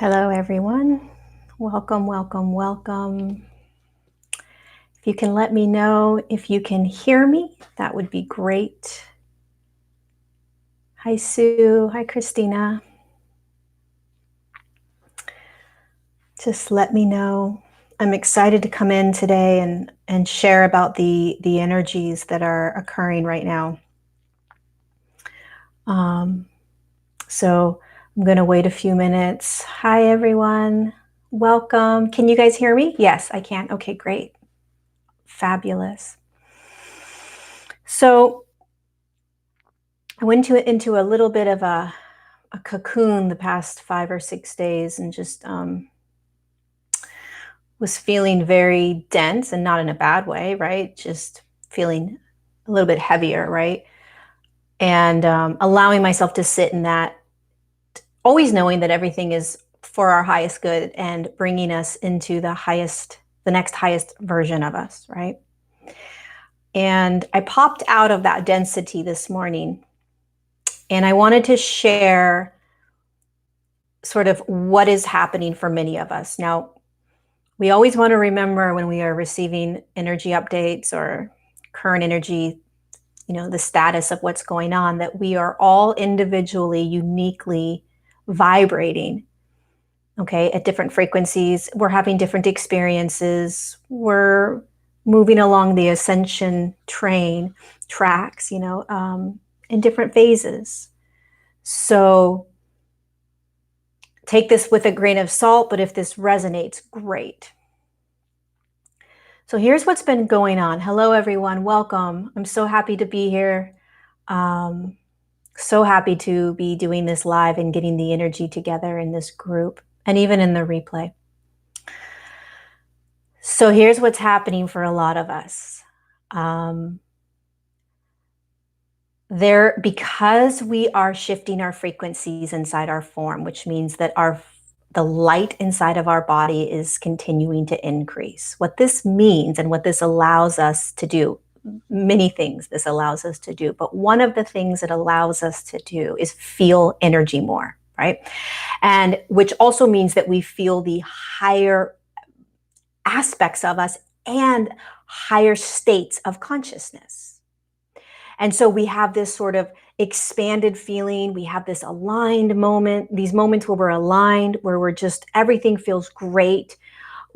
Hello, everyone. Welcome, welcome, welcome. If you can let me know if you can hear me, that would be great. Hi, Sue. Hi, Christina. Just let me know. I'm excited to come in today and share about the energies that are occurring right now. So I'm going to wait a few minutes. Hi, everyone. Welcome. Can you guys hear me? Yes, I can. Okay, great. Fabulous. So I went into a little bit of a cocoon the past 5 or 6 days and just was feeling very dense, and not in a bad way, right? Just feeling a little bit heavier, right? And allowing myself to sit in that, always knowing that everything is for our highest good and bringing us into the next highest version of us, right? And I popped out of that density this morning, and I wanted to share sort of what is happening for many of us. Now, we always want to remember when we are receiving energy updates or current energy, the status of what's going on, that we are all individually, uniquely vibrating, okay, at different frequencies. We're having different experiences. We're moving along the ascension tracks, in different phases. So take this with a grain of salt, but if this resonates, great. So here's what's been going on. Hello, everyone. Welcome. I'm so happy to be here. So happy to be doing this live and getting the energy together in this group and even in the replay. So here's what's happening for a lot of us. Because we are shifting our frequencies inside our form, which means that the light inside of our body is continuing to increase. What this means and what this allows us to do, many things this allows us to do, but one of the things it allows us to do is feel energy more, right? And which also means that we feel the higher aspects of us and higher states of consciousness. And so we have this sort of expanded feeling. We have this aligned moment, these moments where we're aligned, where everything feels great.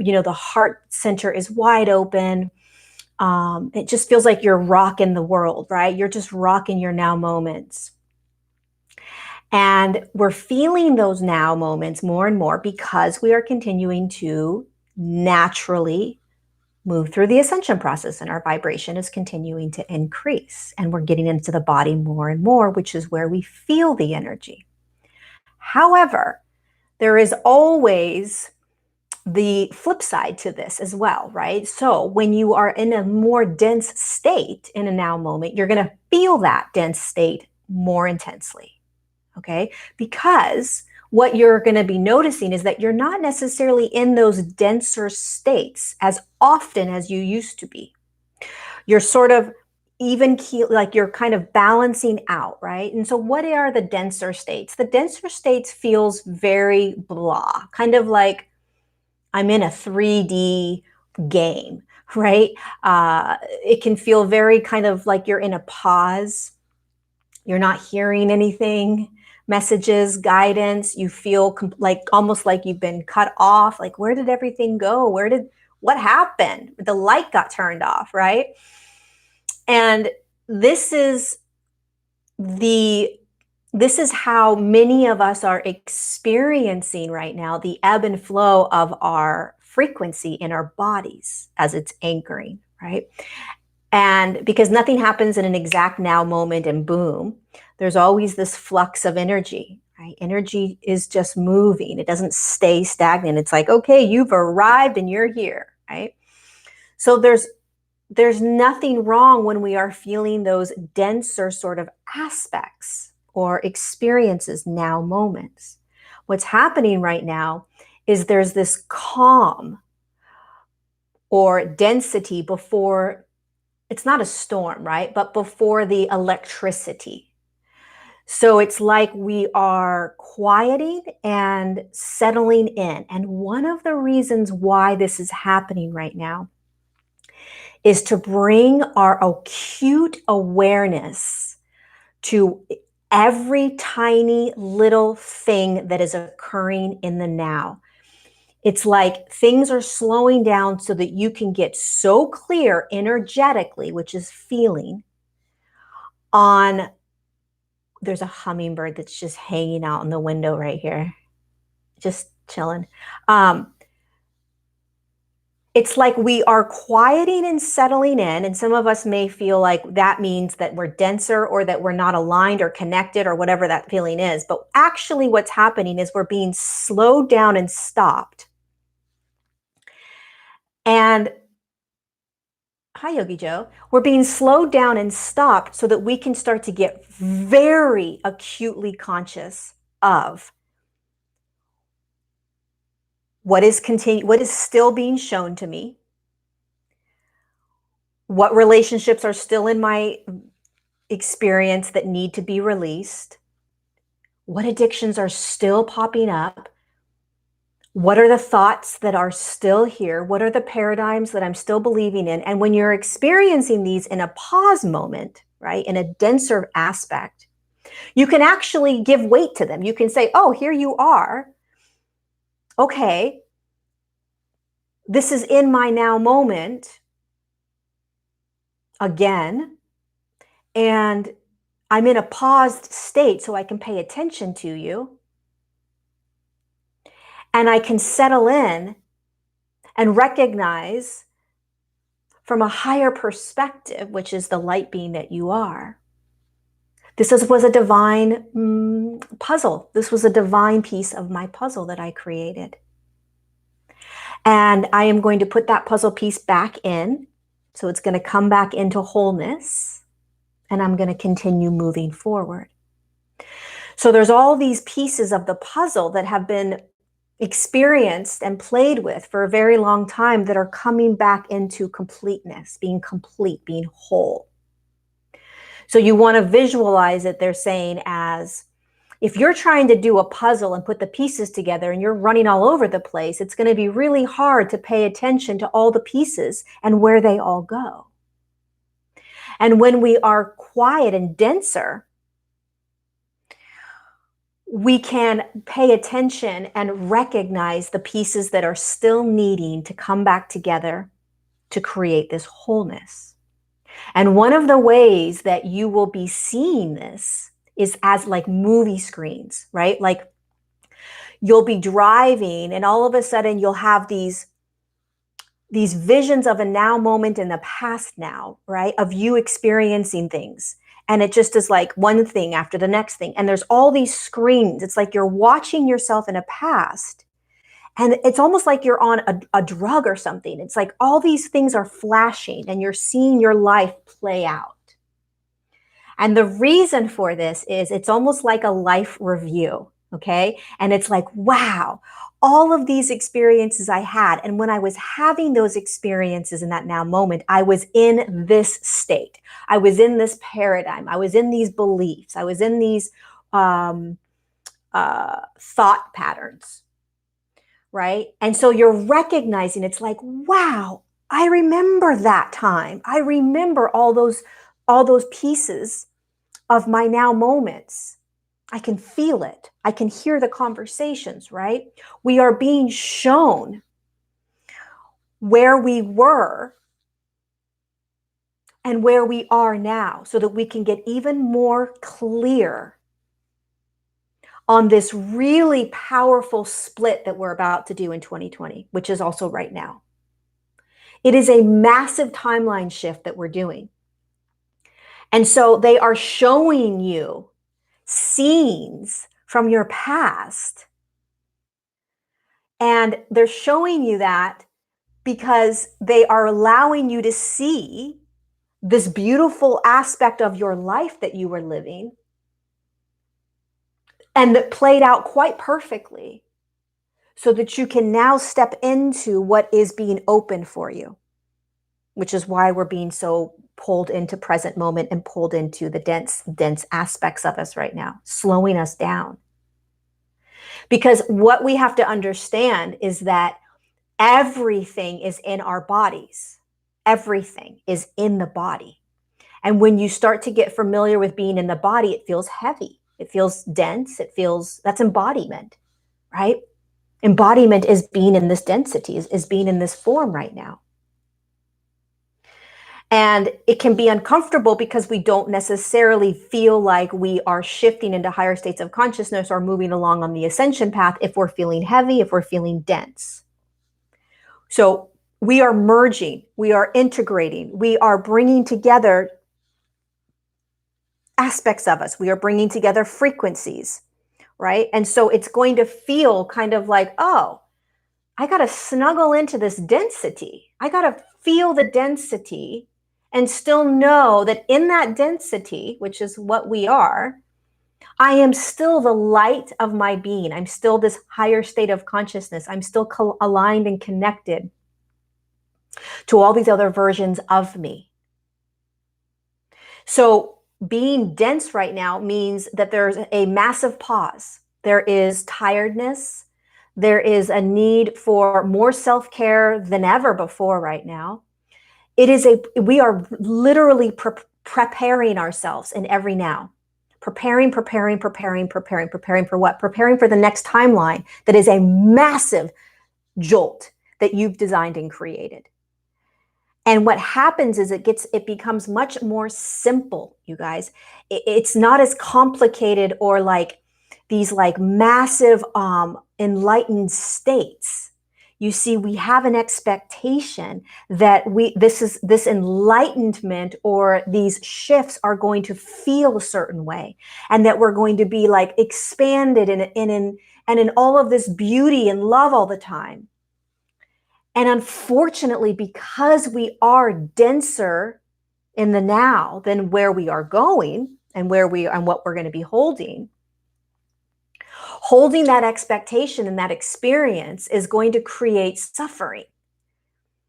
The heart center is wide open. It just feels like you're rocking the world, right? You're just rocking your now moments. And we're feeling those now moments more and more because we are continuing to naturally move through the ascension process, and our vibration is continuing to increase, and we're getting into the body more and more, which is where we feel the energy. However, there is always the flip side to this as well, right? So when you are in a more dense state in a now moment, you're going to feel that dense state more intensely, okay? Because what you're going to be noticing is that you're not necessarily in those denser states as often as you used to be. You're sort of like you're kind of balancing out, right? And so what are the denser states? The denser states feels very blah, kind of like I'm in a 3D game, right? It can feel very kind of like you're in a pause. You're not hearing anything, messages, guidance. You feel like almost like you've been cut off. Like, where did everything go? What happened? The light got turned off, right? And this is how many of us are experiencing right now the ebb and flow of our frequency in our bodies as it's anchoring, right? And because nothing happens in an exact now moment and boom, there's always this flux of energy, right? Energy is just moving. It doesn't stay stagnant. It's like, okay, you've arrived and you're here, right? So there's nothing wrong when we are feeling those denser sort of aspects or experiences, now moments. What's happening right now is there's this calm or density before. It's not a storm, right? But before the electricity. So it's like we are quieting and settling in. And one of the reasons why this is happening right now is to bring our acute awareness to every tiny little thing that is occurring in the now. It's like things are slowing down so that you can get so clear energetically, which is feeling, on, there's a hummingbird that's just hanging out in the window right here, just chilling. It's like we are quieting and settling in, and some of us may feel like that means that we're denser or that we're not aligned or connected or whatever that feeling is. But actually what's happening is we're being slowed down and stopped. And hi, Yogi Joe. We're being slowed down and stopped so that we can start to get very acutely conscious of what is still being shown to me, what relationships are still in my experience that need to be released, what addictions are still popping up, what are the thoughts that are still here, what are the paradigms that I'm still believing in. And when you're experiencing these in a pause moment, right, in a denser aspect, you can actually give weight to them. You can say, oh, here you are. Okay, this is in my now moment again, and I'm in a paused state so I can pay attention to you, and I can settle in and recognize from a higher perspective, which is the light being that you are. Was a divine puzzle. This was a divine piece of my puzzle that I created. And I am going to put that puzzle piece back in. So it's going to come back into wholeness. And I'm going to continue moving forward. So there's all these pieces of the puzzle that have been experienced and played with for a very long time that are coming back into completeness, being complete, being whole. So you want to visualize it, they're saying, as if you're trying to do a puzzle and put the pieces together and you're running all over the place, it's going to be really hard to pay attention to all the pieces and where they all go. And when we are quiet and denser, we can pay attention and recognize the pieces that are still needing to come back together to create this wholeness. And one of the ways that you will be seeing this is as like movie screens, right? Like you'll be driving and all of a sudden you'll have these visions of a now moment in the past now, right? Of you experiencing things. And it just is like one thing after the next thing. And there's all these screens. It's like you're watching yourself in a past. And it's almost like you're on a drug or something. It's like all these things are flashing and you're seeing your life play out. And the reason for this is it's almost like a life review, okay? And it's like, wow, all of these experiences I had. And when I was having those experiences in that now moment, I was in this state. I was in this paradigm. I was in these beliefs. I was in these thought patterns, right? And so you're recognizing, it's like, wow, I remember that time. I remember all those pieces of my now moments. I can feel it. I can hear the conversations, right? We are being shown where we were and where we are now so that we can get even more clear on this really powerful split that we're about to do in 2020, which is also right now. It is a massive timeline shift that we're doing. And so they are showing you scenes from your past. And they're showing you that because they are allowing you to see this beautiful aspect of your life that you were living and that played out quite perfectly so that you can now step into what is being open for you. which is why we're being so pulled into present moment and pulled into the dense aspects of us right now, slowing us down. Because what we have to understand is that everything is in our bodies. Everything is in the body. And when you start to get familiar with being in the body, it feels heavy. It feels dense. That's embodiment, right? Embodiment is being in this density, is being in this form right now. And it can be uncomfortable because we don't necessarily feel like we are shifting into higher states of consciousness or moving along on the ascension path if we're feeling heavy, if we're feeling dense. So we are merging, we are integrating, we are bringing together aspects of us. We are bringing together frequencies, right? And so it's going to feel kind of like, oh, I got to snuggle into this density. I got to feel the density and still know that in that density, which is what we are, I am still the light of my being. I'm still this higher state of consciousness. I'm still aligned and connected to all these other versions of me. So being dense right now means that there's a massive pause. There is tiredness. There is a need for more self-care than ever before right now. We are literally preparing ourselves in every now. Preparing for what? Preparing for the next timeline that is a massive jolt that you've designed and created. And what happens is it becomes much more simple, you guys. It's not as complicated or like these like massive enlightened states. You see, we have an expectation that this enlightenment or these shifts are going to feel a certain way, and that we're going to be like expanded and in all of this beauty and love all the time. And unfortunately, because we are denser in the now than where we are going and what we're going to be holding that expectation and that experience is going to create suffering.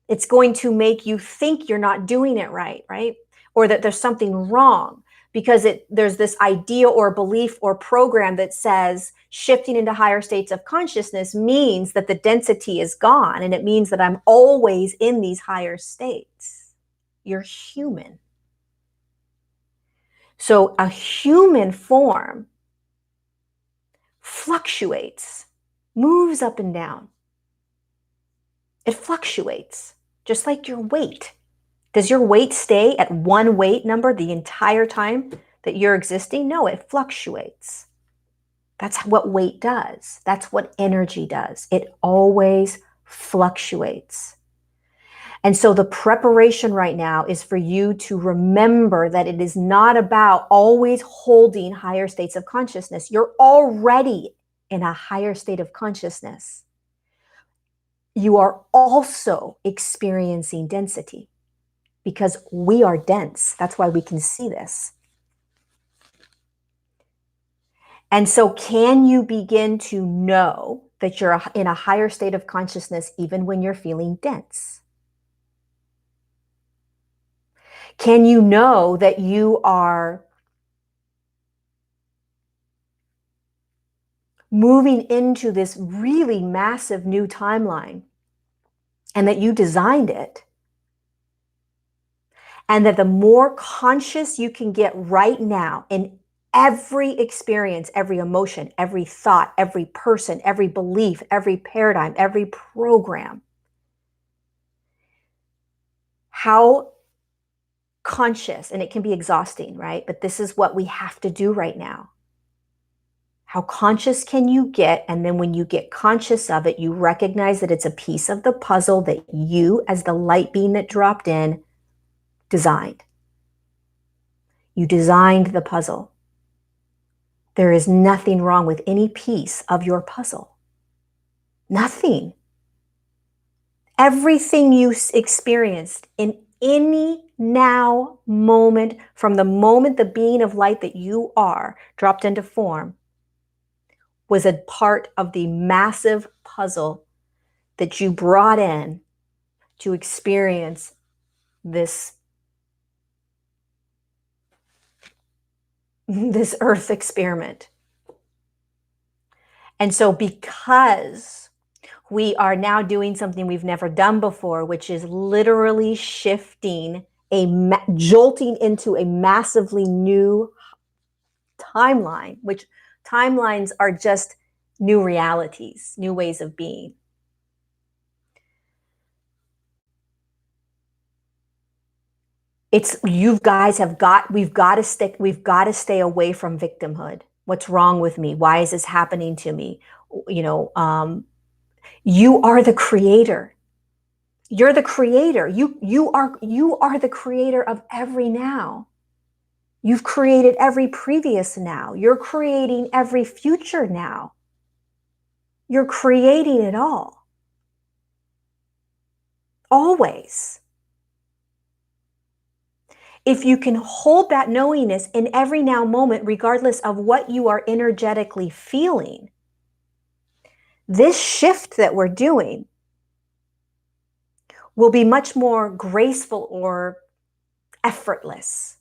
It's going to make you think you're not doing it right? Or that there's something wrong because there's this idea or belief or program that says shifting into higher states of consciousness means that the density is gone, and it means that I'm always in these higher states. You're human. So a human form fluctuates, moves up and down. It fluctuates, just like your weight. Does your weight stay at one weight number the entire time that you're existing? No, it fluctuates. That's what weight does. That's what energy does. It always fluctuates. And so the preparation right now is for you to remember that it is not about always holding higher states of consciousness. You're already in a higher state of consciousness. You are also experiencing density because we are dense. That's why we can see this. And so can you begin to know that you're in a higher state of consciousness even when you're feeling dense? Can you know that you are moving into this really massive new timeline and that you designed it? And that the more conscious you can get right now in every experience, every emotion, every thought, every person, every belief, every paradigm, every program, how conscious, and it can be exhausting, right? But this is what we have to do right now. How conscious can you get? And then when you get conscious of it, you recognize that it's a piece of the puzzle that you, as the light being that dropped in, designed. You designed the puzzle. There is nothing wrong with any piece of your puzzle. Nothing. Everything you experienced in any now moment, from the moment the being of light that you are dropped into form, was a part of the massive puzzle that you brought in to experience this earth experiment. And so because we are now doing something we've never done before, which is literally shifting, jolting into a massively new timeline, which timelines are just new realities, new ways of being. We've got to stay away from victimhood. What's wrong with me? Why is this happening to me? You are the creator. You're the creator. You are the creator of every now. You've created every previous now. You're creating every future now. You're creating it all. Always. If you can hold that knowingness in every now moment, regardless of what you are energetically feeling, this shift that we're doing will be much more graceful or effortless.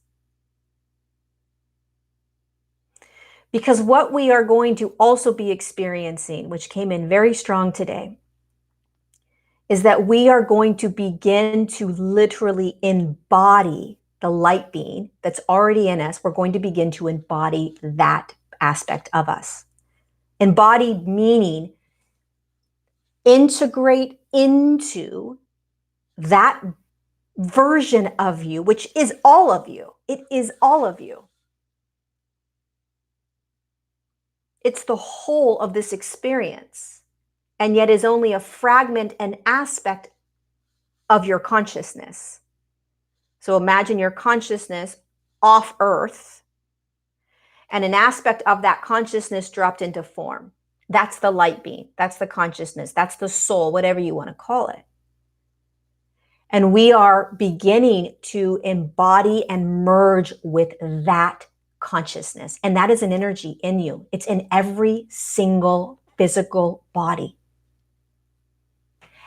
Because what we are going to also be experiencing, which came in very strong today, is that we are going to begin to literally embody the light being that's already in us. We're going to begin to embody that aspect of us. Embodied meaning integrate into that version of you, which is all of you. It is all of you. It's the whole of this experience, and yet is only a fragment and aspect of your consciousness. So imagine your consciousness off Earth, and an aspect of that consciousness dropped into form. That's the light being. That's the consciousness. That's the soul, whatever you want to call it. And we are beginning to embody and merge with that consciousness. And that is an energy in you. It's in every single physical body.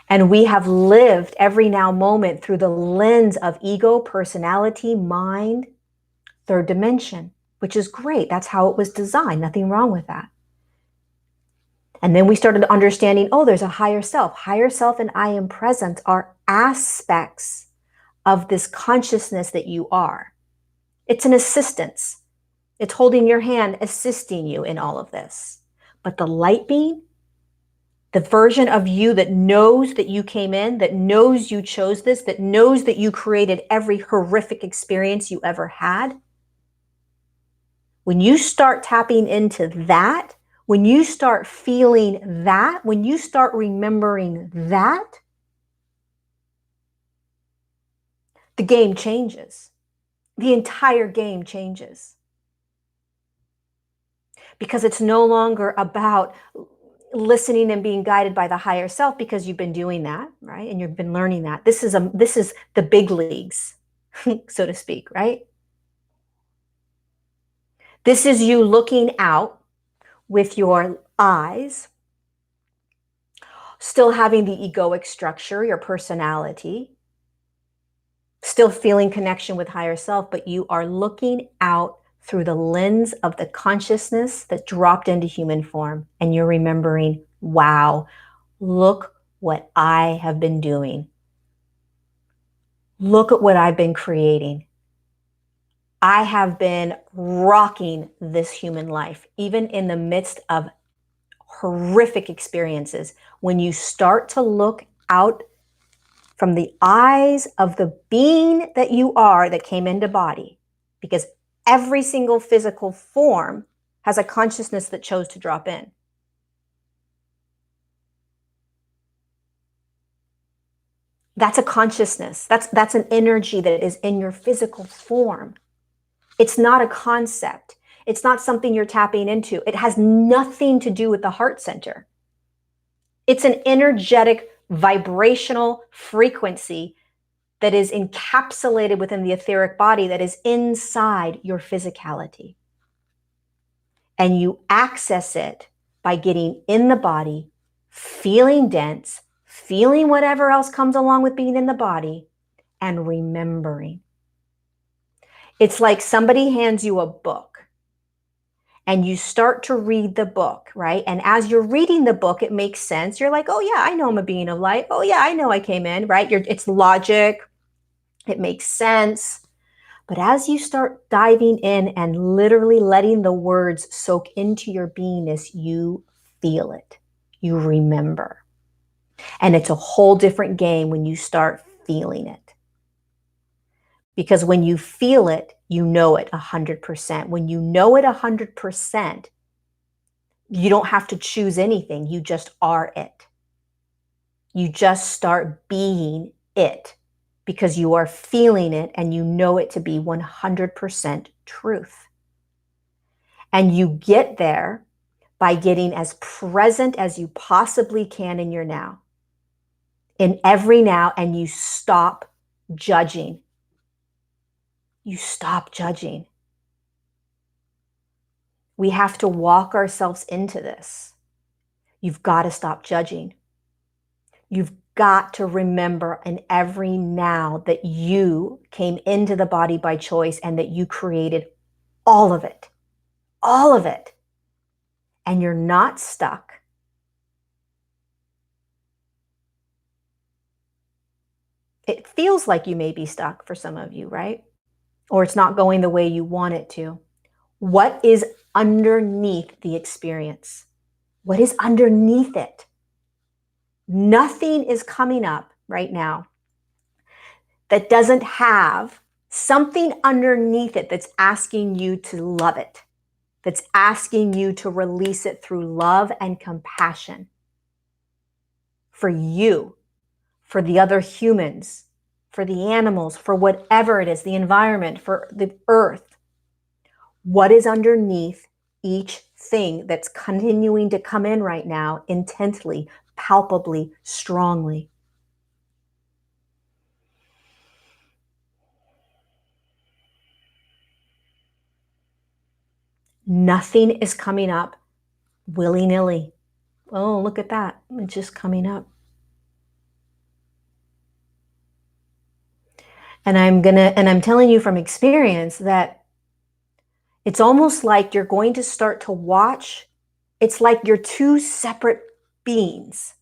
And we have lived every now moment through the lens of ego, personality, mind, third dimension, which is great. That's how it was designed. Nothing wrong with that. And then we started understanding, oh, there's a higher self. Higher self and I am present are aspects of this consciousness that you are. It's an assistance. It's holding your hand, assisting you in all of this. But the light being, the version of you that knows that you came in, that knows you chose this, that knows that you created every horrific experience you ever had, when you start tapping into that, when you start feeling that, when you start remembering that, the game changes. The entire game changes. Because it's no longer about listening and being guided by the higher self, because you've been doing that, right? And you've been learning that. This is the big leagues, so to speak, right? This is you looking out with your eyes, still having the egoic structure, your personality, still feeling connection with higher self, but you are looking out through the lens of the consciousness that dropped into human form. And you're remembering, wow, look what I have been doing. Look at what I've been creating. I have been rocking this human life, even in the midst of horrific experiences. When you start to look out from the eyes of the being that you are that came into body, because every single physical form has a consciousness that chose to drop in. That's a consciousness. That's an energy that is in your physical form. It's not a concept. It's not something you're tapping into. It has nothing to do with the heart center. It's an energetic, vibrational frequency that is encapsulated within the etheric body that is inside your physicality. And you access it by getting in the body, feeling dense, feeling whatever else comes along with being in the body, and remembering. It's like somebody hands you a book and you start to read the book, right? And as you're reading the book, it makes sense. You're like, oh yeah, I know I'm a being of light. Oh yeah, I know I came in, right? It's logic. It makes sense. But as you start diving in and literally letting the words soak into your beingness, you feel it. You remember. And it's a whole different game when you start feeling it. Because when you feel it, you know it 100%. When you know it 100%, you don't have to choose anything. You just are it. You just start being it because you are feeling it and you know it to be 100% truth. And you get there by getting as present as you possibly can in your now, in every now, and you stop judging. You stop judging. We have to walk ourselves into this. You've got to stop judging. You've got to remember in every now that you came into the body by choice and that you created all of it. All of it. And you're not stuck. It feels like you may be stuck for some of you, right? Or it's not going the way you want it to. What is underneath the experience? What is underneath it? Nothing is coming up right now that doesn't have something underneath it that's asking you to love it, that's asking you to release it through love and compassion for you, for the other humans, for the animals, for whatever it is, the environment, for the earth. What is underneath each thing that's continuing to come in right now intensely, palpably, strongly? Nothing is coming up willy-nilly. Oh, look at that. It's just coming up. And I'm telling you from experience that it's almost like you're going to start to watch. It's like you're two separate beings.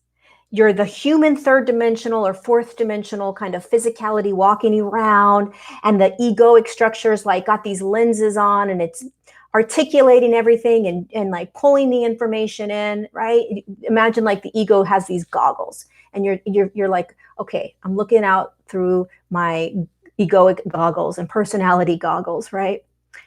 You're the human third dimensional or fourth dimensional kind of physicality walking around, and the egoic structure is like got these lenses on and it's articulating everything and like pulling the information in, right? Imagine like the ego has these goggles and you're like, okay, I'm looking out through my egoic goggles and personality goggles, right?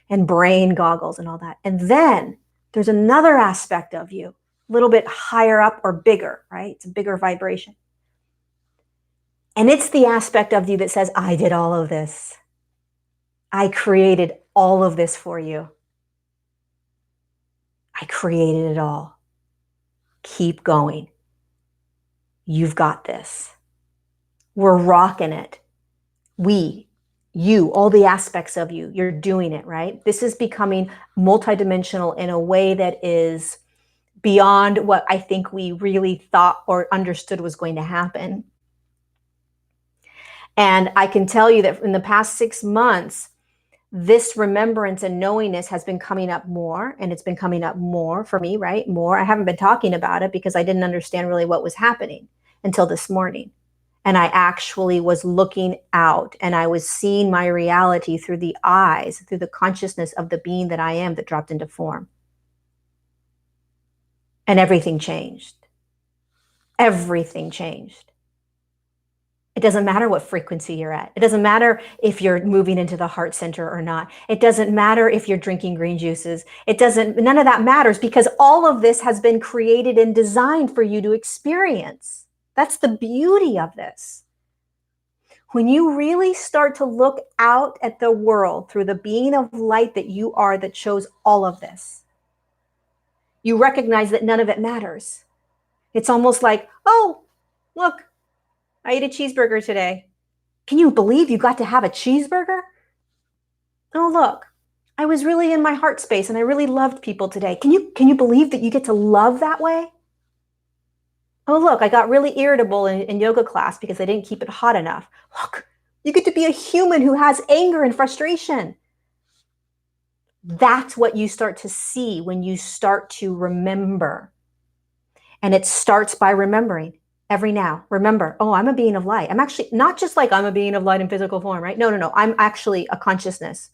And brain goggles and all that. And then there's another aspect of you, a little bit higher up or bigger, right? It's a bigger vibration. And it's the aspect of you that says, I did all of this. I created all of this for you. I created it all. Keep going. You've got this. We're rocking it. You, all the aspects of you, you're doing it, right? This is becoming multidimensional in a way that is beyond what I think we really thought or understood was going to happen. And I can tell you that in the past 6 months, this remembrance and knowingness has been coming up more, and it's been coming up more for me, right? More. I haven't been talking about it because I didn't understand really what was happening until this morning. And I actually was looking out and I was seeing my reality through the eyes, through the consciousness of the being that I am that dropped into form. And everything changed. Everything changed. It doesn't matter what frequency you're at. It doesn't matter if you're moving into the heart center or not. It doesn't matter if you're drinking green juices. None of that matters because all of this has been created and designed for you to experience. That's the beauty of this. When you really start to look out at the world through the being of light that you are that chose all of this, you recognize that none of it matters. It's almost like, oh, look, I ate a cheeseburger today. Can you believe you got to have a cheeseburger? Oh, look, I was really in my heart space and I really loved people today. Can you believe that you get to love that way? Oh, look, I got really irritable in yoga class because I didn't keep it hot enough. Look, You get to be a human who has anger and frustration. That's what you start to see when you start to remember. And it starts by remembering every now. Remember, oh, I'm a being of light. I'm actually not just like I'm a being of light in physical form, right? No. I'm actually a consciousness.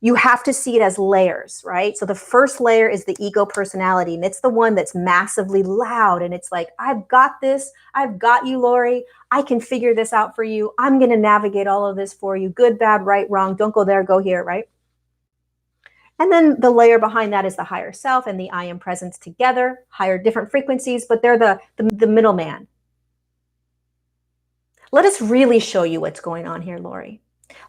You have to see it as layers, right? So the first layer is the ego personality, and it's the one that's massively loud. And it's like, I've got this. I've got you, Lori. I can figure this out for you. I'm going to navigate all of this for you. Good, bad, right, wrong. Don't go there, go here, right? And then the layer behind that is the higher self and the I am presence together, higher different frequencies, but they're the middleman. Let us really show you what's going on here, Lori.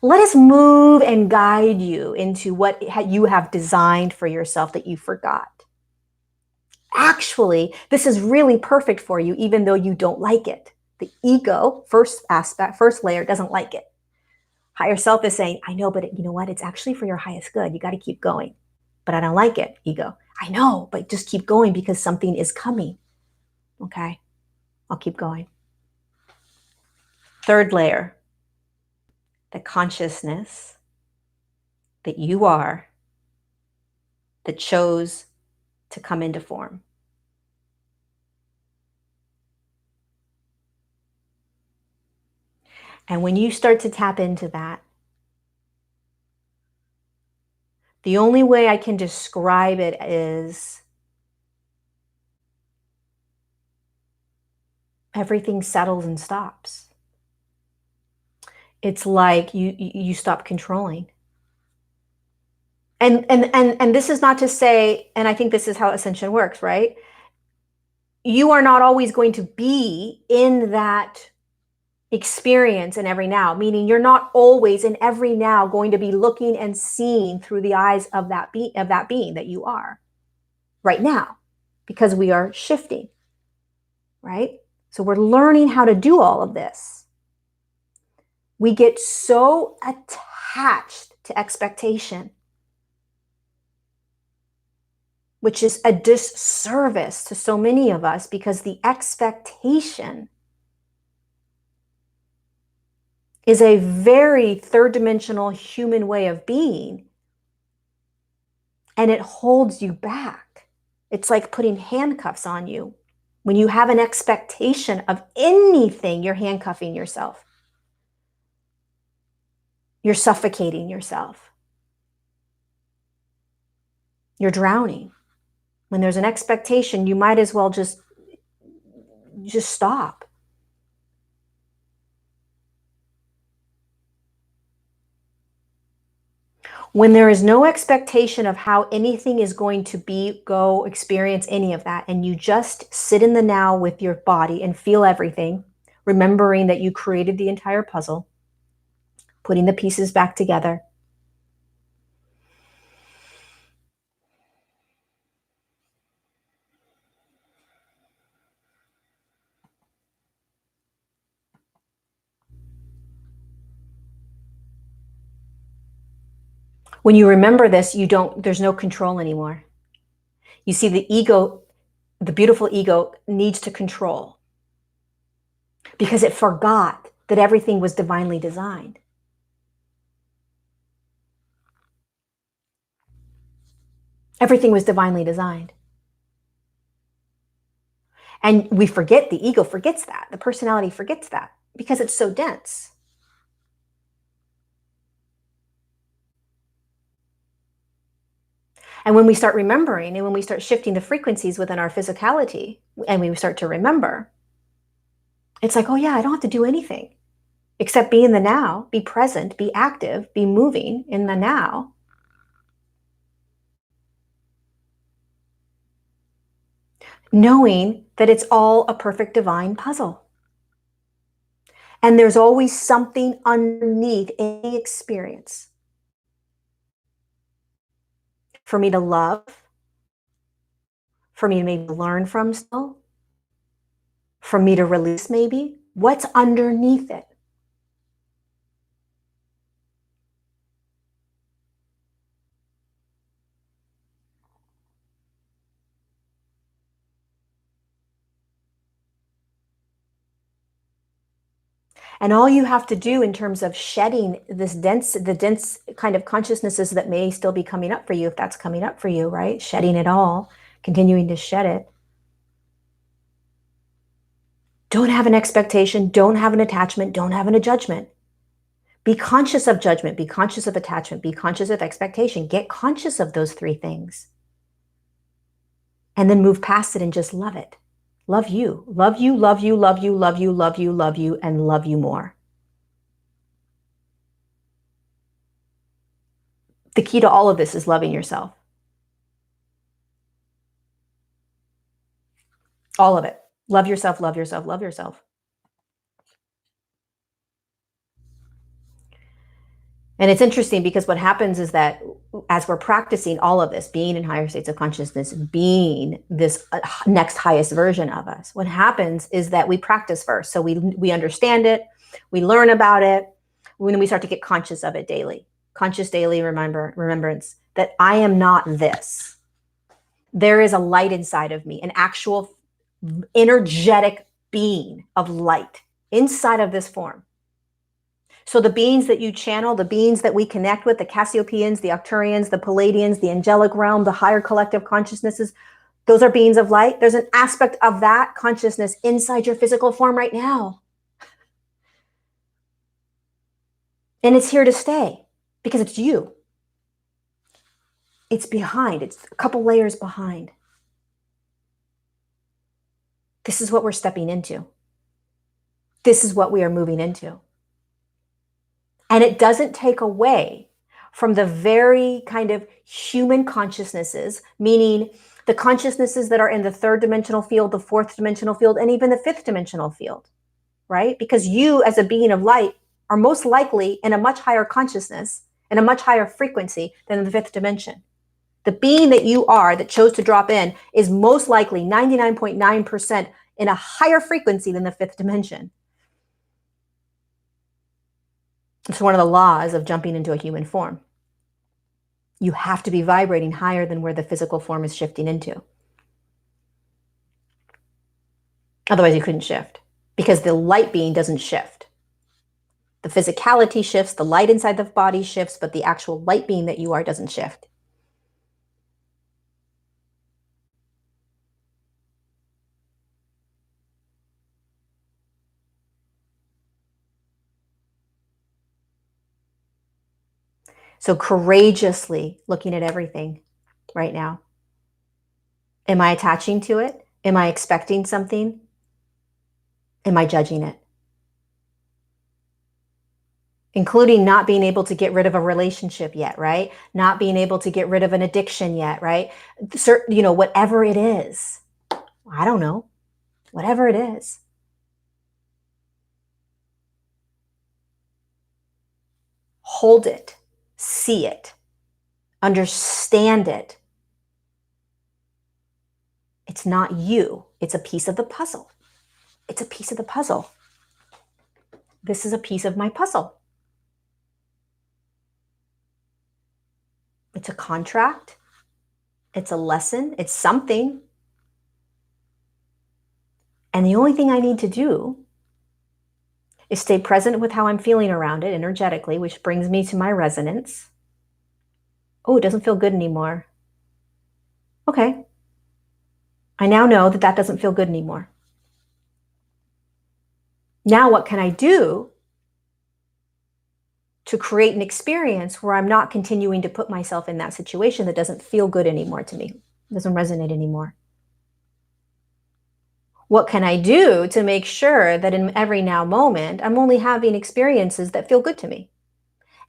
Let us move and guide you into what you have designed for yourself that you forgot. Actually, this is really perfect for you, even though you don't like it. The ego, first aspect, first layer, doesn't like it. Higher self is saying, I know, but you know what? It's actually for your highest good. You got to keep going. But I don't like it, ego. I know, but just keep going because something is coming. Okay, I'll keep going. Third layer, the consciousness that you are that chose to come into form. And when you start to tap into that, the only way I can describe it is everything settles and stops. It's like you stop controlling. And this is not to say, and I think this is how ascension works, right? You are not always going to be in that experience in every now, meaning you're not always in every now going to be looking and seeing through the eyes of that being that you are right now, because we are shifting, right? So we're learning how to do all of this. We get so attached to expectation, which is a disservice to so many of us, because the expectation is a very third-dimensional human way of being, and it holds you back. It's like putting handcuffs on you. When you have an expectation of anything, you're handcuffing yourself. You're suffocating yourself. You're drowning. When there's an expectation, you might as well just stop. When there is no expectation of how anything is going to be, go, experience any of that, and you just sit in the now with your body and feel everything, remembering that you created the entire puzzle, putting the pieces back together. When you remember this, there's no control anymore. You see, the ego, the beautiful ego, needs to control because it forgot that everything was divinely designed. Everything was divinely designed. And we forget, the ego forgets that. The personality forgets that because it's so dense. And when we start remembering, and when we start shifting the frequencies within our physicality, and we start to remember, it's like, oh yeah, I don't have to do anything except be in the now, be present, be active, be moving in the now. Knowing that it's all a perfect divine puzzle. And there's always something underneath any experience for me to love, for me to maybe learn from still, for me to release maybe. What's underneath it? And all you have to do in terms of shedding the dense kind of consciousnesses that may still be coming up for you, if that's coming up for you, right? Shedding it all, continuing to shed it. Don't have an expectation, don't have an attachment, don't have a judgment. Be conscious of judgment, be conscious of attachment, be conscious of expectation. Get conscious of those three things. And then move past it and just love it. Love you, love you, love you, love you, love you, love you, love you, and love you more. The key to all of this is loving yourself. All of it. Love yourself, love yourself, love yourself. And it's interesting because what happens is that as we're practicing all of this, being in higher states of consciousness, being this next highest version of us, what happens is that we practice first. So we understand it, we learn about it, when we start to get conscious of it daily. Conscious daily remembrance that I am not this. There is a light inside of me, an actual energetic being of light inside of this form. So the beings that you channel, the beings that we connect with, the CASSIOPIAN'S, the Arcturians, the Palladians, the angelic realm, the higher collective consciousnesses, those are beings of light. There's an aspect of that consciousness inside your physical form right now. And it's here to stay because it's you. It's behind, it's a couple layers behind. This is what we're stepping into. This is what we are moving into. And it doesn't take away from the very kind of human consciousnesses, meaning the consciousnesses that are in the third dimensional field, the fourth dimensional field, and even the fifth dimensional field, right? Because you as a being of light are most likely in a much higher consciousness and a much higher frequency than the fifth dimension. The being that you are that chose to drop in is most likely 99.9% in a higher frequency than the fifth dimension. It's one of the laws of jumping into a human form. You have to be vibrating higher than where the physical form is shifting into. Otherwise, you couldn't shift because the light being doesn't shift. The physicality shifts, the light inside the body shifts, but the actual light being that you are doesn't shift. So courageously looking at everything right now. Am I attaching to it? Am I expecting something? Am I judging it? Including not being able to get rid of a relationship yet, right? Not being able to get rid of an addiction yet, right? Whatever it is. I don't know. Whatever it is. Hold it. See it. Understand it. It's not you. It's a piece of the puzzle. It's a piece of the puzzle. This is a piece of my puzzle. It's a contract. It's a lesson. It's something. And the only thing I need to do is stay present with how I'm feeling around it energetically, which brings me to my resonance. Oh, it doesn't feel good anymore. Okay. I now know that that doesn't feel good anymore. Now what can I do to create an experience where I'm not continuing to put myself in that situation that doesn't feel good anymore to me, doesn't resonate anymore? What can I do to make sure that in every now moment, I'm only having experiences that feel good to me?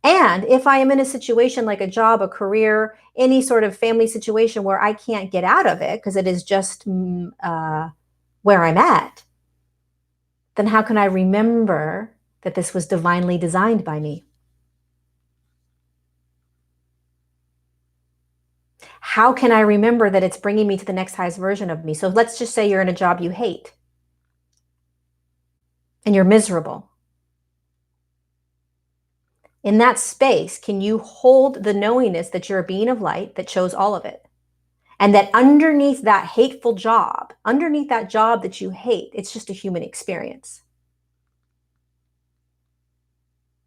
And if I am in a situation like a job, a career, any sort of family situation where I can't get out of it because it is just where I'm at, then how can I remember that this was divinely designed by me? How can I remember that it's bringing me to the next highest version of me? So let's just say you're in a job you hate and you're miserable. In that space, can you hold the knowingness that you're a being of light that chose all of it? And that underneath that hateful job, underneath that job that you hate, it's just a human experience.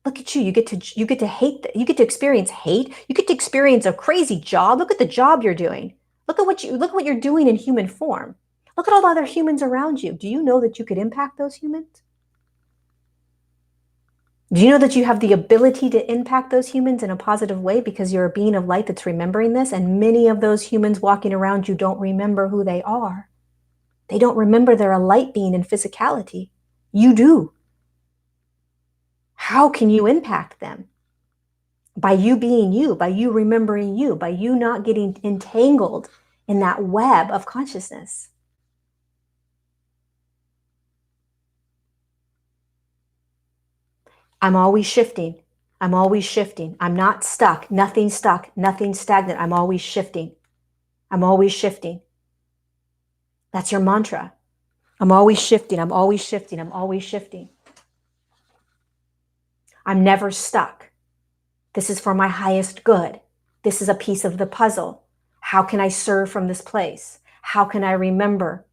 Look at you. You get to hate, you get to experience hate. You get to experience a crazy job. Look at the job you're doing. Look at what you're doing in human form. Look at all the other humans around you. Do you know that you could impact those humans? Do you know that you have the ability to impact those humans in a positive way because you're a being of light that's remembering this? And many of those humans walking around you don't remember who they are. They don't remember they're a light being in physicality. You do. How can you impact them? By you being you, by you remembering you, by you not getting entangled in that web of consciousness. I'm always shifting. I'm always shifting. I'm not stuck. Nothing stuck. Nothing stagnant. I'm always shifting. I'm always shifting. That's your mantra. I'm always shifting. I'm always shifting. I'm always shifting. I'm never stuck. This is for my highest good. This is a piece of the puzzle. How can I serve from this place? How can I remember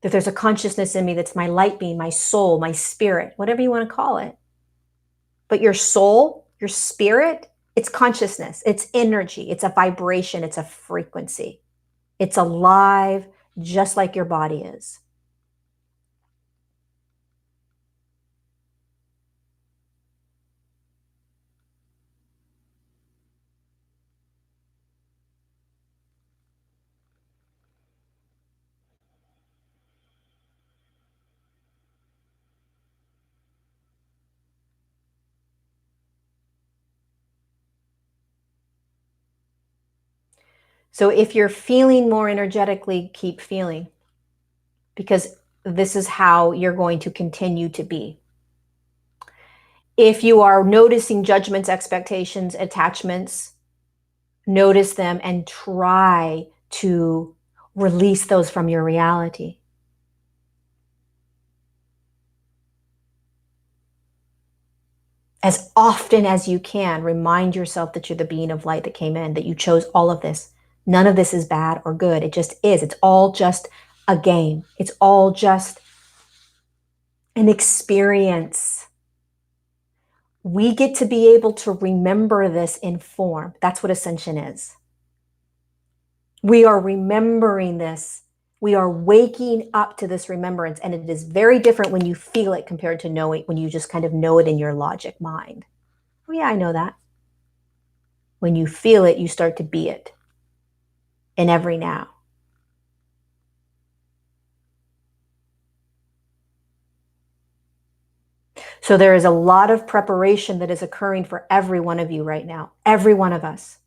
that there's a consciousness in me that's my light being, my soul, my spirit, whatever you want to call it. But your soul, your spirit, it's consciousness, it's energy, it's a vibration, it's a frequency. It's alive just like your body is. So if you're feeling more energetically, keep feeling, because this is how you're going to continue to be. If you are noticing judgments, expectations, attachments, notice them and try to release those from your reality. As often as you can, remind yourself that you're the being of light that came in, that you chose all of this. None of this is bad or good. It just is. It's all just a game. It's all just an experience. We get to be able to remember this in form. That's what ascension is. We are remembering this. We are waking up to this remembrance. And it is very different when you feel it compared to knowing, when you just kind of know it in your logic mind. Oh yeah, I know that. When you feel it, you start to be it in every now. So there is a lot of preparation that is occurring for every one of you right now. Every one of us.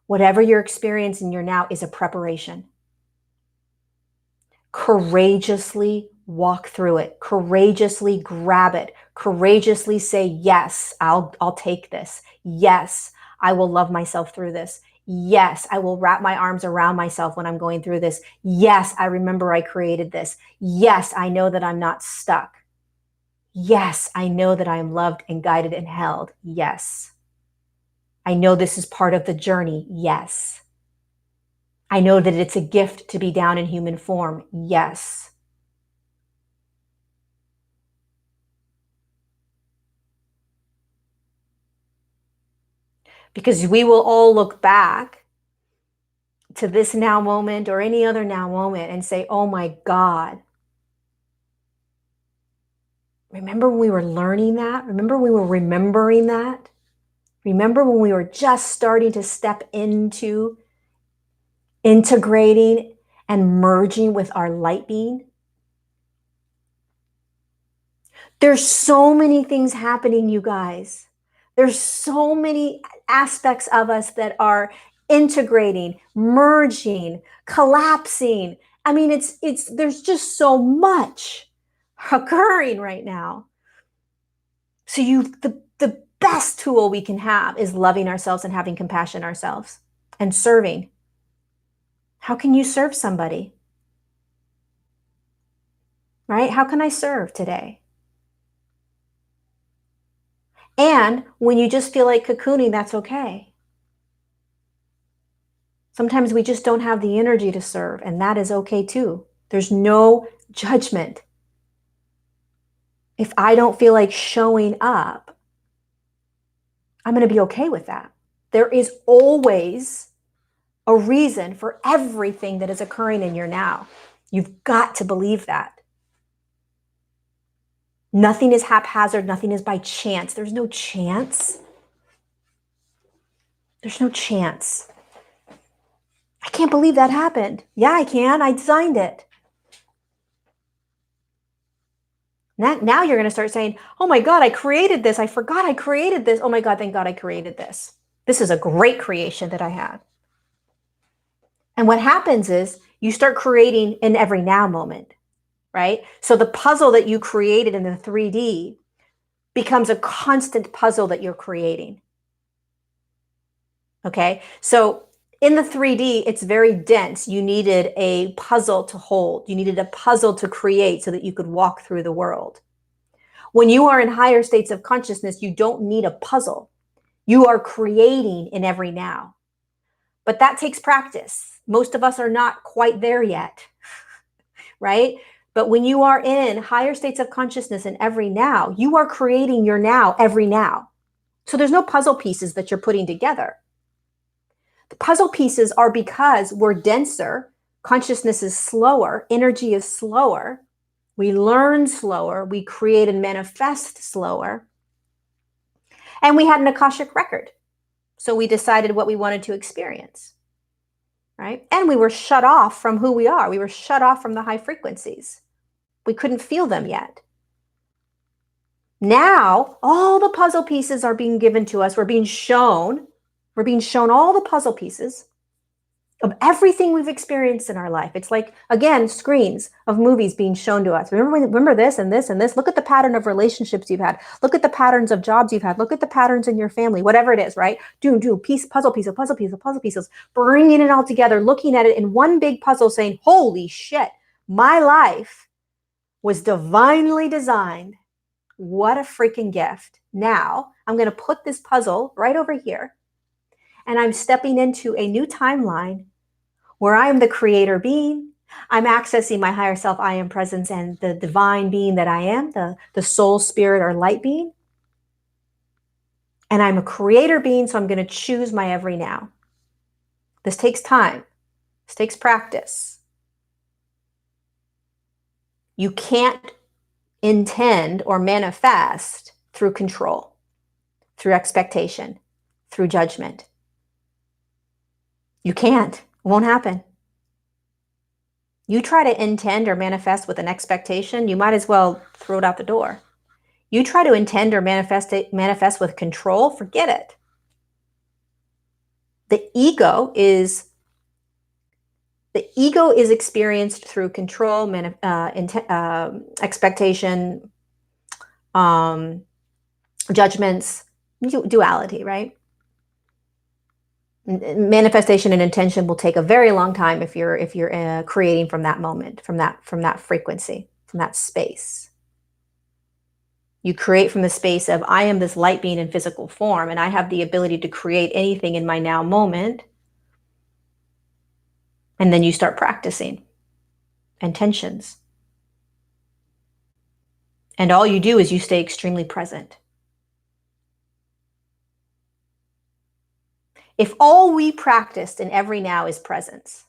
Whatever you're experiencing your now is a preparation. Courageously walk through it. Courageously grab it. Courageously say, yes, I'll take this. Yes, I will love myself through this. Yes, I will wrap my arms around myself when I'm going through this. Yes, I remember I created this. Yes, I know that I'm not stuck. Yes, I know that I am loved and guided and held. Yes. I know this is part of the journey. Yes. I know that it's a gift to be down in human form. Yes. Because we will all look back to this now moment or any other now moment and say, oh my God, remember when we were learning that? Remember when we were remembering that? Remember when we were just starting to step into integrating and merging with our light being? There's so many things happening, you guys. There's so many aspects of us that are integrating, merging, collapsing. I mean, there's just so much occurring right now. So the best tool we can have is loving ourselves and having compassion ourselves and serving. How can you serve somebody? Right? How can I serve today? And when you just feel like cocooning, that's okay. Sometimes we just don't have the energy to serve, and that is okay too. There's no judgment. If I don't feel like showing up, I'm going to be okay with that. There is always a reason for everything that is occurring in your now. You've got to believe that. Nothing is haphazard. Nothing is by chance. There's no chance. There's no chance. I can't believe that happened. Yeah, I can. I designed it. Now you're going to start saying, oh my God, I created this. I forgot I created this. Oh my God, thank God I created this. This is a great creation that I had. And what happens is you start creating in every now moment, right? So the puzzle that you created in the 3D becomes a constant puzzle that you're creating. Okay, so in the 3D, it's very dense. You needed a puzzle to hold. You needed a puzzle to create so that you could walk through the world. When you are in higher states of consciousness, you don't need a puzzle. You are creating in every now. But that takes practice. Most of us are not quite there yet, right? But when you are in higher states of consciousness in every now, you are creating your now every now. So there's no puzzle pieces that you're putting together. The puzzle pieces are because we're denser, consciousness is slower, energy is slower, we learn slower, we create and manifest slower, and we had an Akashic record. So we decided what we wanted to experience, right? And we were shut off from who we are. We were shut off from the high frequencies. We couldn't feel them yet. Now, all the puzzle pieces are being given to us. We're being shown all the puzzle pieces of everything we've experienced in our life. It's like, again, screens of movies being shown to us. Remember this and this and this. Look at the pattern of relationships you've had. Look at the patterns of jobs you've had. Look at the patterns in your family, whatever it is, right? Puzzle pieces, bringing it all together, looking at it in one big puzzle saying, holy shit, my life was divinely designed. What a freaking gift. Now I'm going to put this puzzle right over here, and I'm stepping into a new timeline where I am the creator being. I'm accessing my higher self, I am presence, and the divine being that I am, the soul, spirit, or light being. And I'm a creator being, so I'm going to choose my every now. This takes time. This takes practice. You can't intend or manifest through control, through expectation, through judgment. You can't. It won't happen. You try to intend or manifest with an expectation, you might as well throw it out the door. You try to intend or manifest with control, forget it. The ego is experienced through control, expectation, judgments, duality, right? Manifestation and intention will take a very long time if you're creating from that moment, from that frequency, from that space. You create from the space of, I am this light being in physical form, and I have the ability to create anything in my now moment. And then you start practicing intentions. And all you do is you stay extremely present. If all we practiced in every now is presence,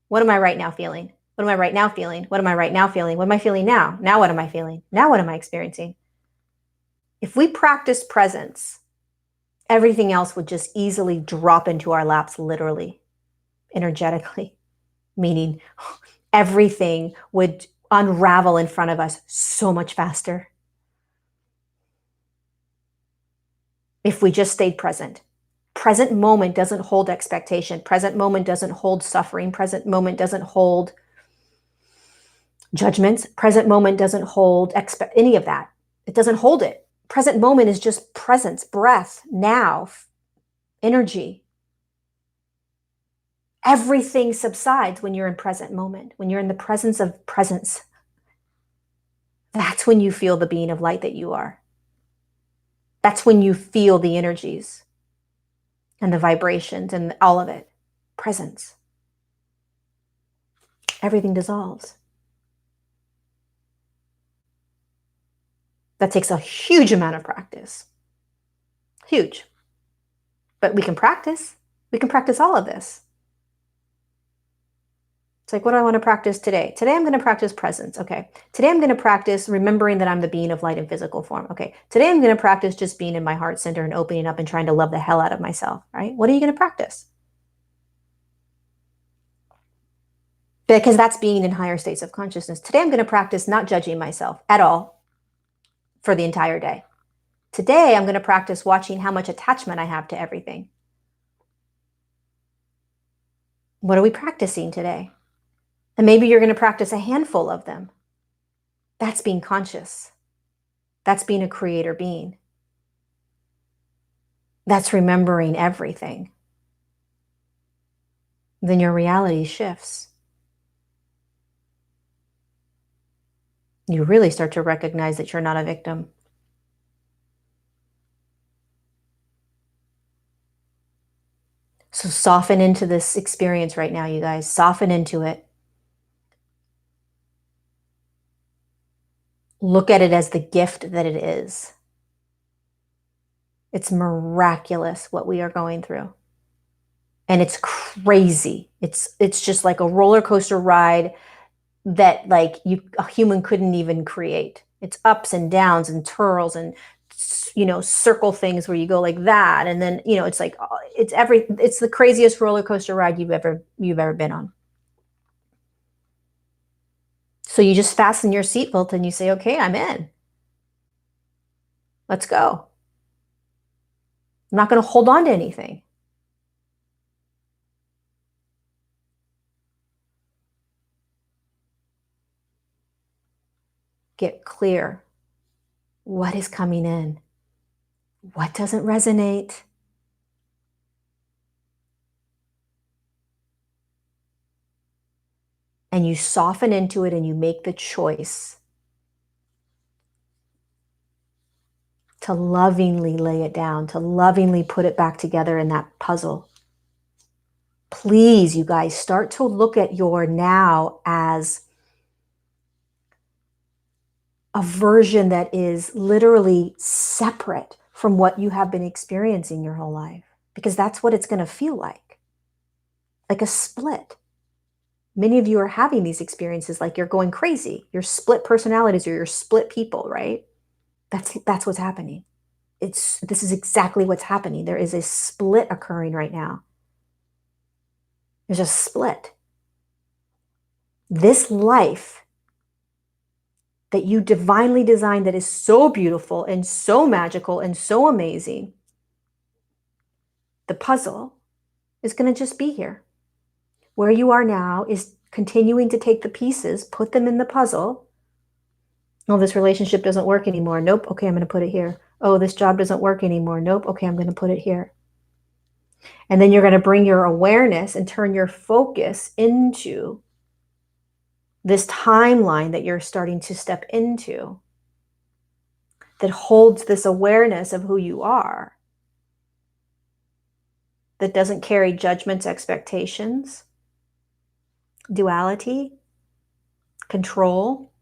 what am I right now feeling? What am I right now feeling? What am I right now feeling? What am I feeling now? Now what am I feeling? Now what am I experiencing? If we practice presence, everything else would just easily drop into our laps, literally, energetically, meaning everything would unravel in front of us so much faster if we just stayed present. Present moment doesn't hold expectation. Present moment doesn't hold suffering. Present moment doesn't hold judgments. Present moment doesn't hold any of that. It doesn't hold it. Present moment is just presence, breath, now, energy. Everything subsides when you're in present moment, when you're in the presence of presence. That's when you feel the being of light that you are. That's when you feel the energies and the vibrations and all of it. Presence. Everything dissolves. That takes a huge amount of practice. Huge. But we can practice. We can practice all of this. It's like, what do I want to practice today? Today I'm going to practice presence. Okay. Today I'm going to practice remembering that I'm the being of light in physical form. Okay. Today I'm going to practice just being in my heart center and opening up and trying to love the hell out of myself, right? What are you going to practice? Because that's being in higher states of consciousness. Today I'm going to practice not judging myself at all for the entire day. Today I'm going to practice watching how much attachment I have to everything. What are we practicing today? And maybe you're going to practice a handful of them. That's being conscious. That's being a creator being. That's remembering everything. Then your reality shifts. You really start to recognize that you're not a victim. So soften into this experience right now, you guys. Soften into it. Look at it as the gift that it is. It's miraculous what we are going through. And it's crazy. It's just like a roller coaster ride that like a human couldn't even create. It's ups and downs and twirls and circle things where you go like that, and then it's like it's the craziest roller coaster ride you've ever been on. So you just fasten your seatbelt and you say, okay, I'm in. Let's go. I'm not going to hold on to anything. Get clear. What is coming in? What doesn't resonate? And you soften into it and you make the choice to lovingly lay it down, to lovingly put it back together in that puzzle. Please, you guys, start to look at your now as a version that is literally separate from what you have been experiencing your whole life, because that's what it's going to feel like a split. Many of you are having these experiences like you're going crazy. You're split personalities or you're split people, right? That's what's happening. This is exactly what's happening. There is a split occurring right now. There's a split. This life that you divinely designed, that is so beautiful and so magical and so amazing, the puzzle is going to just be here. Where you are now is continuing to take the pieces, put them in the puzzle. Oh, this relationship doesn't work anymore. Nope. Okay, I'm going to put it here. Oh, this job doesn't work anymore. Nope. Okay, I'm going to put it here. And then you're going to bring your awareness and turn your focus into this timeline that you're starting to step into, that holds this awareness of who you are, that doesn't carry judgments, expectations, duality, control,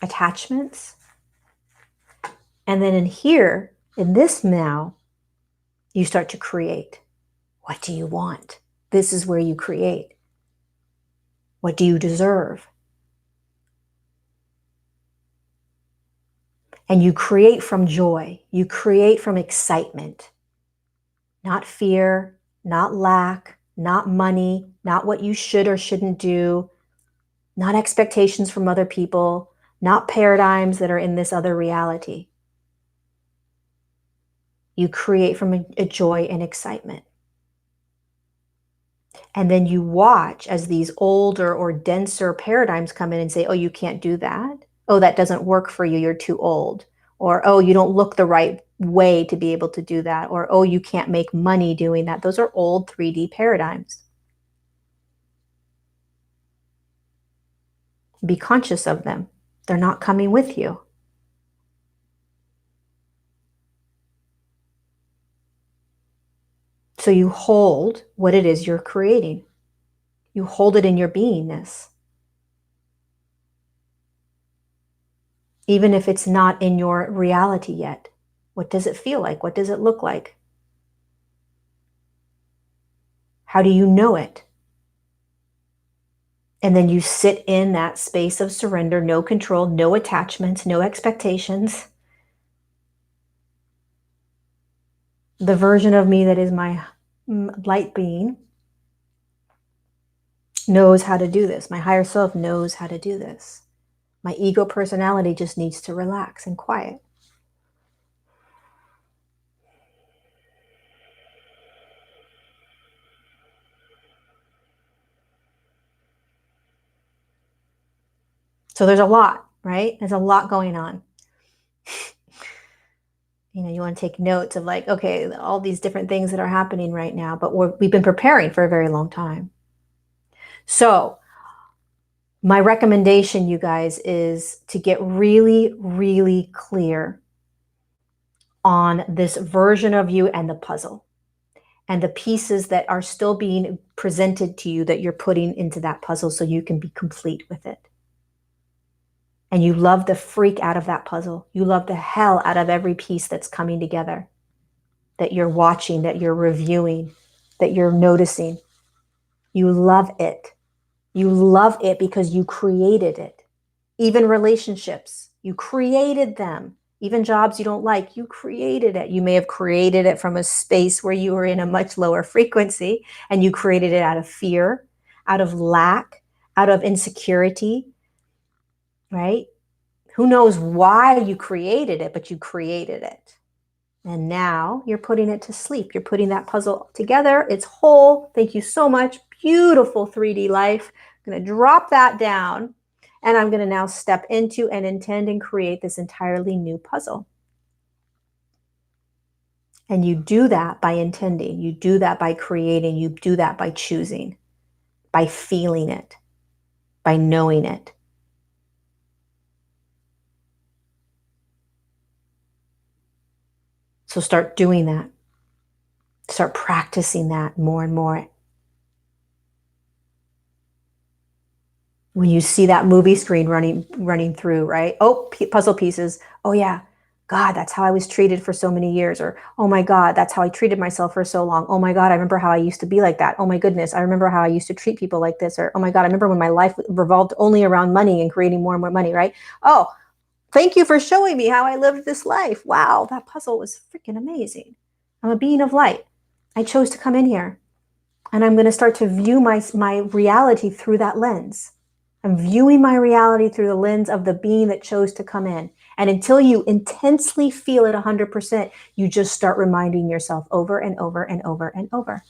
attachments. And then in here, in this now, you start to create. What do you want? This is where you create. What do you deserve? And you create from joy. You create from excitement. Not fear, not lack, not money, not what you should or shouldn't do, not expectations from other people, not paradigms that are in this other reality. You create from a joy and excitement. And then you watch as these older or denser paradigms come in and say, oh, you can't do that. Oh, that doesn't work for you. You're too old. Or, oh, you don't look the right way to be able to do that. Or, oh, you can't make money doing that. Those are old 3D paradigms. Be conscious of them. They're not coming with you. So you hold what it is you're creating. You hold it in your beingness. Even if it's not in your reality yet. What does it feel like? What does it look like? How do you know it? And then you sit in that space of surrender, no control, no attachments, no expectations. The version of me that is my light being knows how to do this. My higher self knows how to do this. My ego personality just needs to relax and quiet. So there's a lot, right? There's a lot going on. You know, you want to take notes of like, okay, all these different things that are happening right now, but we've been preparing for a very long time. So my recommendation, you guys, is to get really, really clear on this version of you and the puzzle and the pieces that are still being presented to you that you're putting into that puzzle so you can be complete with it. And you love the freak out of that puzzle. You love the hell out of every piece that's coming together, that you're watching, that you're reviewing, that you're noticing. You love it. You love it because you created it. Even relationships, you created them. Even jobs you don't like, you created it. You may have created it from a space where you were in a much lower frequency, and you created it out of fear, out of lack, out of insecurity, right? Who knows why you created it, but you created it. And now you're putting it to sleep. You're putting that puzzle together. It's whole. Thank you so much. Beautiful 3D life. I'm going to drop that down. And I'm going to now step into and intend and create this entirely new puzzle. And you do that by intending. You do that by creating. You do that by choosing, by feeling it, by knowing it. So start doing that. Start practicing that more and more. When you see that movie screen running through, right? Oh, puzzle pieces. Oh yeah, God, that's how I was treated for so many years. Or, oh my God, that's how I treated myself for so long. Oh my God, I remember how I used to be like that. Oh my goodness, I remember how I used to treat people like this. Or, oh my God, I remember when my life revolved only around money and creating more and more money, right? Oh, thank you for showing me how I lived this life. Wow, that puzzle was freaking amazing. I'm a being of light. I chose to come in here. And I'm going to start to view my reality through that lens. I'm viewing my reality through the lens of the being that chose to come in. And until you intensely feel it 100%, you just start reminding yourself over and over and over and over.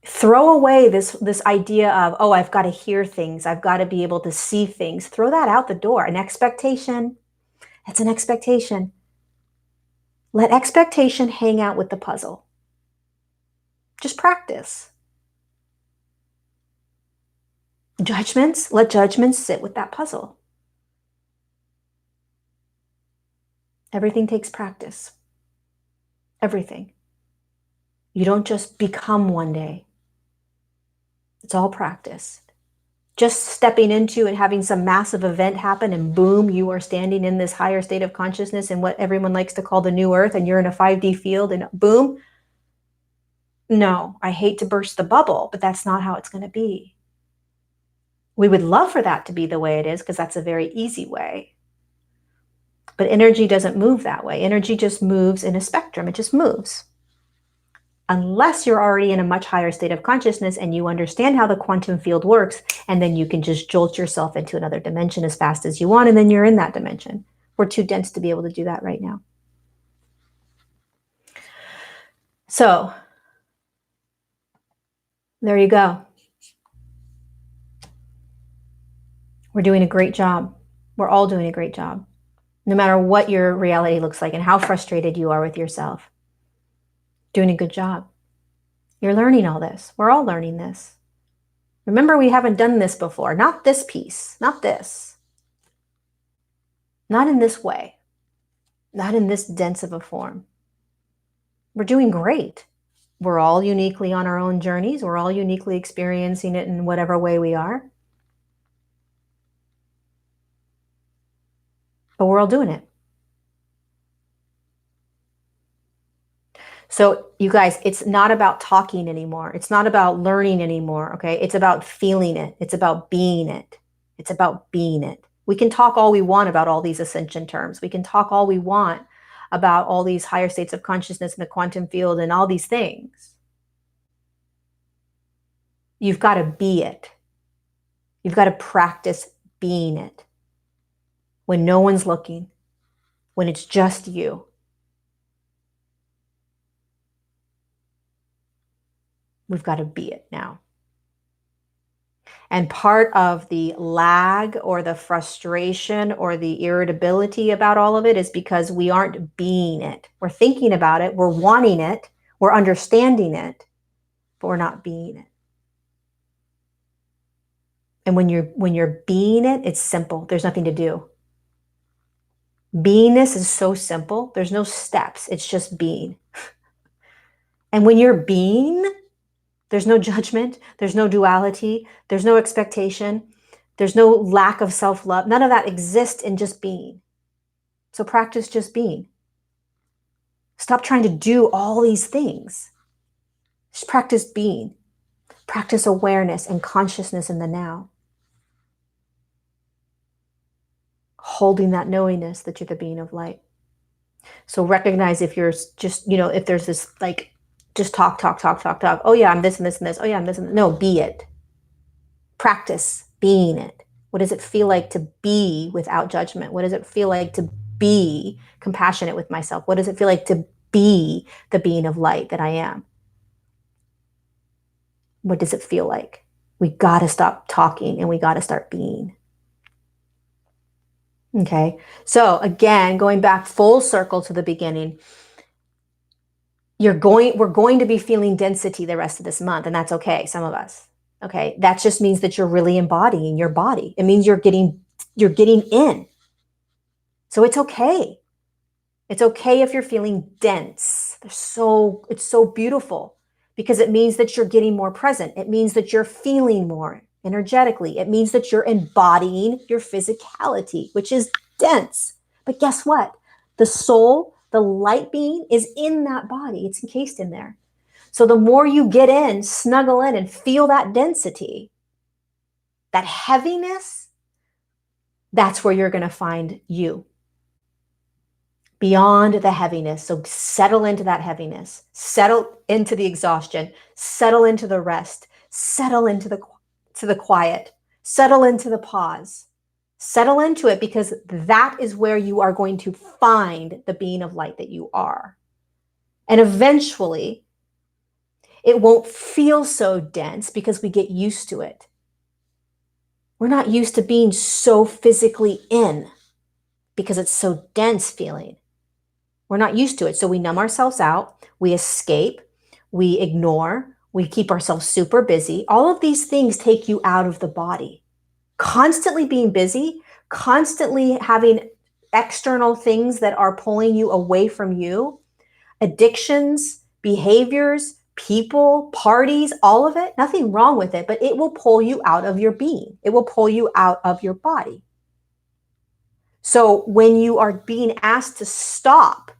Throw away this idea of, oh, I've got to hear things. I've got to be able to see things. Throw that out the door. An expectation. It's an expectation. Let expectation hang out with the puzzle. Just practice. Judgments, let judgments sit with that puzzle. Everything takes practice. Everything. You don't just become one day. It's all practice. Just stepping into and having some massive event happen and boom, you are standing in this higher state of consciousness in what everyone likes to call the new earth, and you're in a 5D field and boom. No, I hate to burst the bubble, but that's not how it's going to be. We would love for that to be the way it is because that's a very easy way. But energy doesn't move that way. Energy just moves in a spectrum. It just moves. Unless you're already in a much higher state of consciousness and you understand how the quantum field works, and then you can just jolt yourself into another dimension as fast as you want, and then you're in that dimension. We're too dense to be able to do that right now. So, there you go. We're doing a great job. We're all doing a great job. No matter what your reality looks like and how frustrated you are with yourself. Doing a good job. You're learning all this. We're all learning this. Remember, we haven't done this before. Not this piece. Not this. Not in this way. Not in this dense of a form. We're doing great. We're all uniquely on our own journeys. We're all uniquely experiencing it in whatever way we are. but we're all doing it. So you guys, it's not about talking anymore. It's not about learning anymore, okay? It's about feeling it. It's about being it. It's about being it. We can talk all we want about all these ascension terms. We can talk all we want about all these higher states of consciousness in the quantum field and all these things. You've got to be it. You've got to practice being it. When no one's looking, when it's just you. We've got to be it now. And part of the lag or the frustration or the irritability about all of it is because we aren't being it. We're thinking about it, we're wanting it, we're understanding it, but we're not being it. And when you're being it, it's simple. There's nothing to do. Beingness is so simple. There's no steps. It's just being. And when you're being, there's no judgment, there's no duality, there's no expectation, there's no lack of self-love. None of that exists in just being. So practice just being. Stop trying to do all these things. Just practice being. Practice awareness and consciousness in the now. Holding that knowingness that you're the being of light. So recognize if you're just, if there's this like, just talk. Oh yeah, I'm this and this and this. Oh yeah, I'm this and this. No, be it. Practice being it. What does it feel like to be without judgment? What does it feel like to be compassionate with myself? What does it feel like to be the being of light that I am? What does it feel like? We got to stop talking and we got to start being. Okay. So again, going back full circle to the beginning, we're going to be feeling density the rest of this month, and that's okay. Some of us. Okay. That just means that you're really embodying your body. It means you're getting in. So it's okay. It's okay if you're feeling dense. It's so beautiful because it means that you're getting more present. It means that you're feeling more energetically. It means that you're embodying your physicality, which is dense. But guess what? The soul, the light being is in that body. It's encased in there. So the more you get in, snuggle in and feel that density, that heaviness, that's where you're going to find you. Beyond the heaviness. So settle into that heaviness, settle into the exhaustion, settle into the rest, settle into the quiet, settle into the pause, settle into it, because that is where you are going to find the being of light that you are. And eventually it won't feel so dense because we get used to it. We're not used to being so physically in because it's so dense feeling. We're not used to it. So we numb ourselves out, we escape, we ignore, we keep ourselves super busy. All of these things take you out of the body. Constantly being busy, constantly having external things that are pulling you away from you, addictions, behaviors, people, parties, all of it, nothing wrong with it, but it will pull you out of your being. It will pull you out of your body. So when you are being asked to stop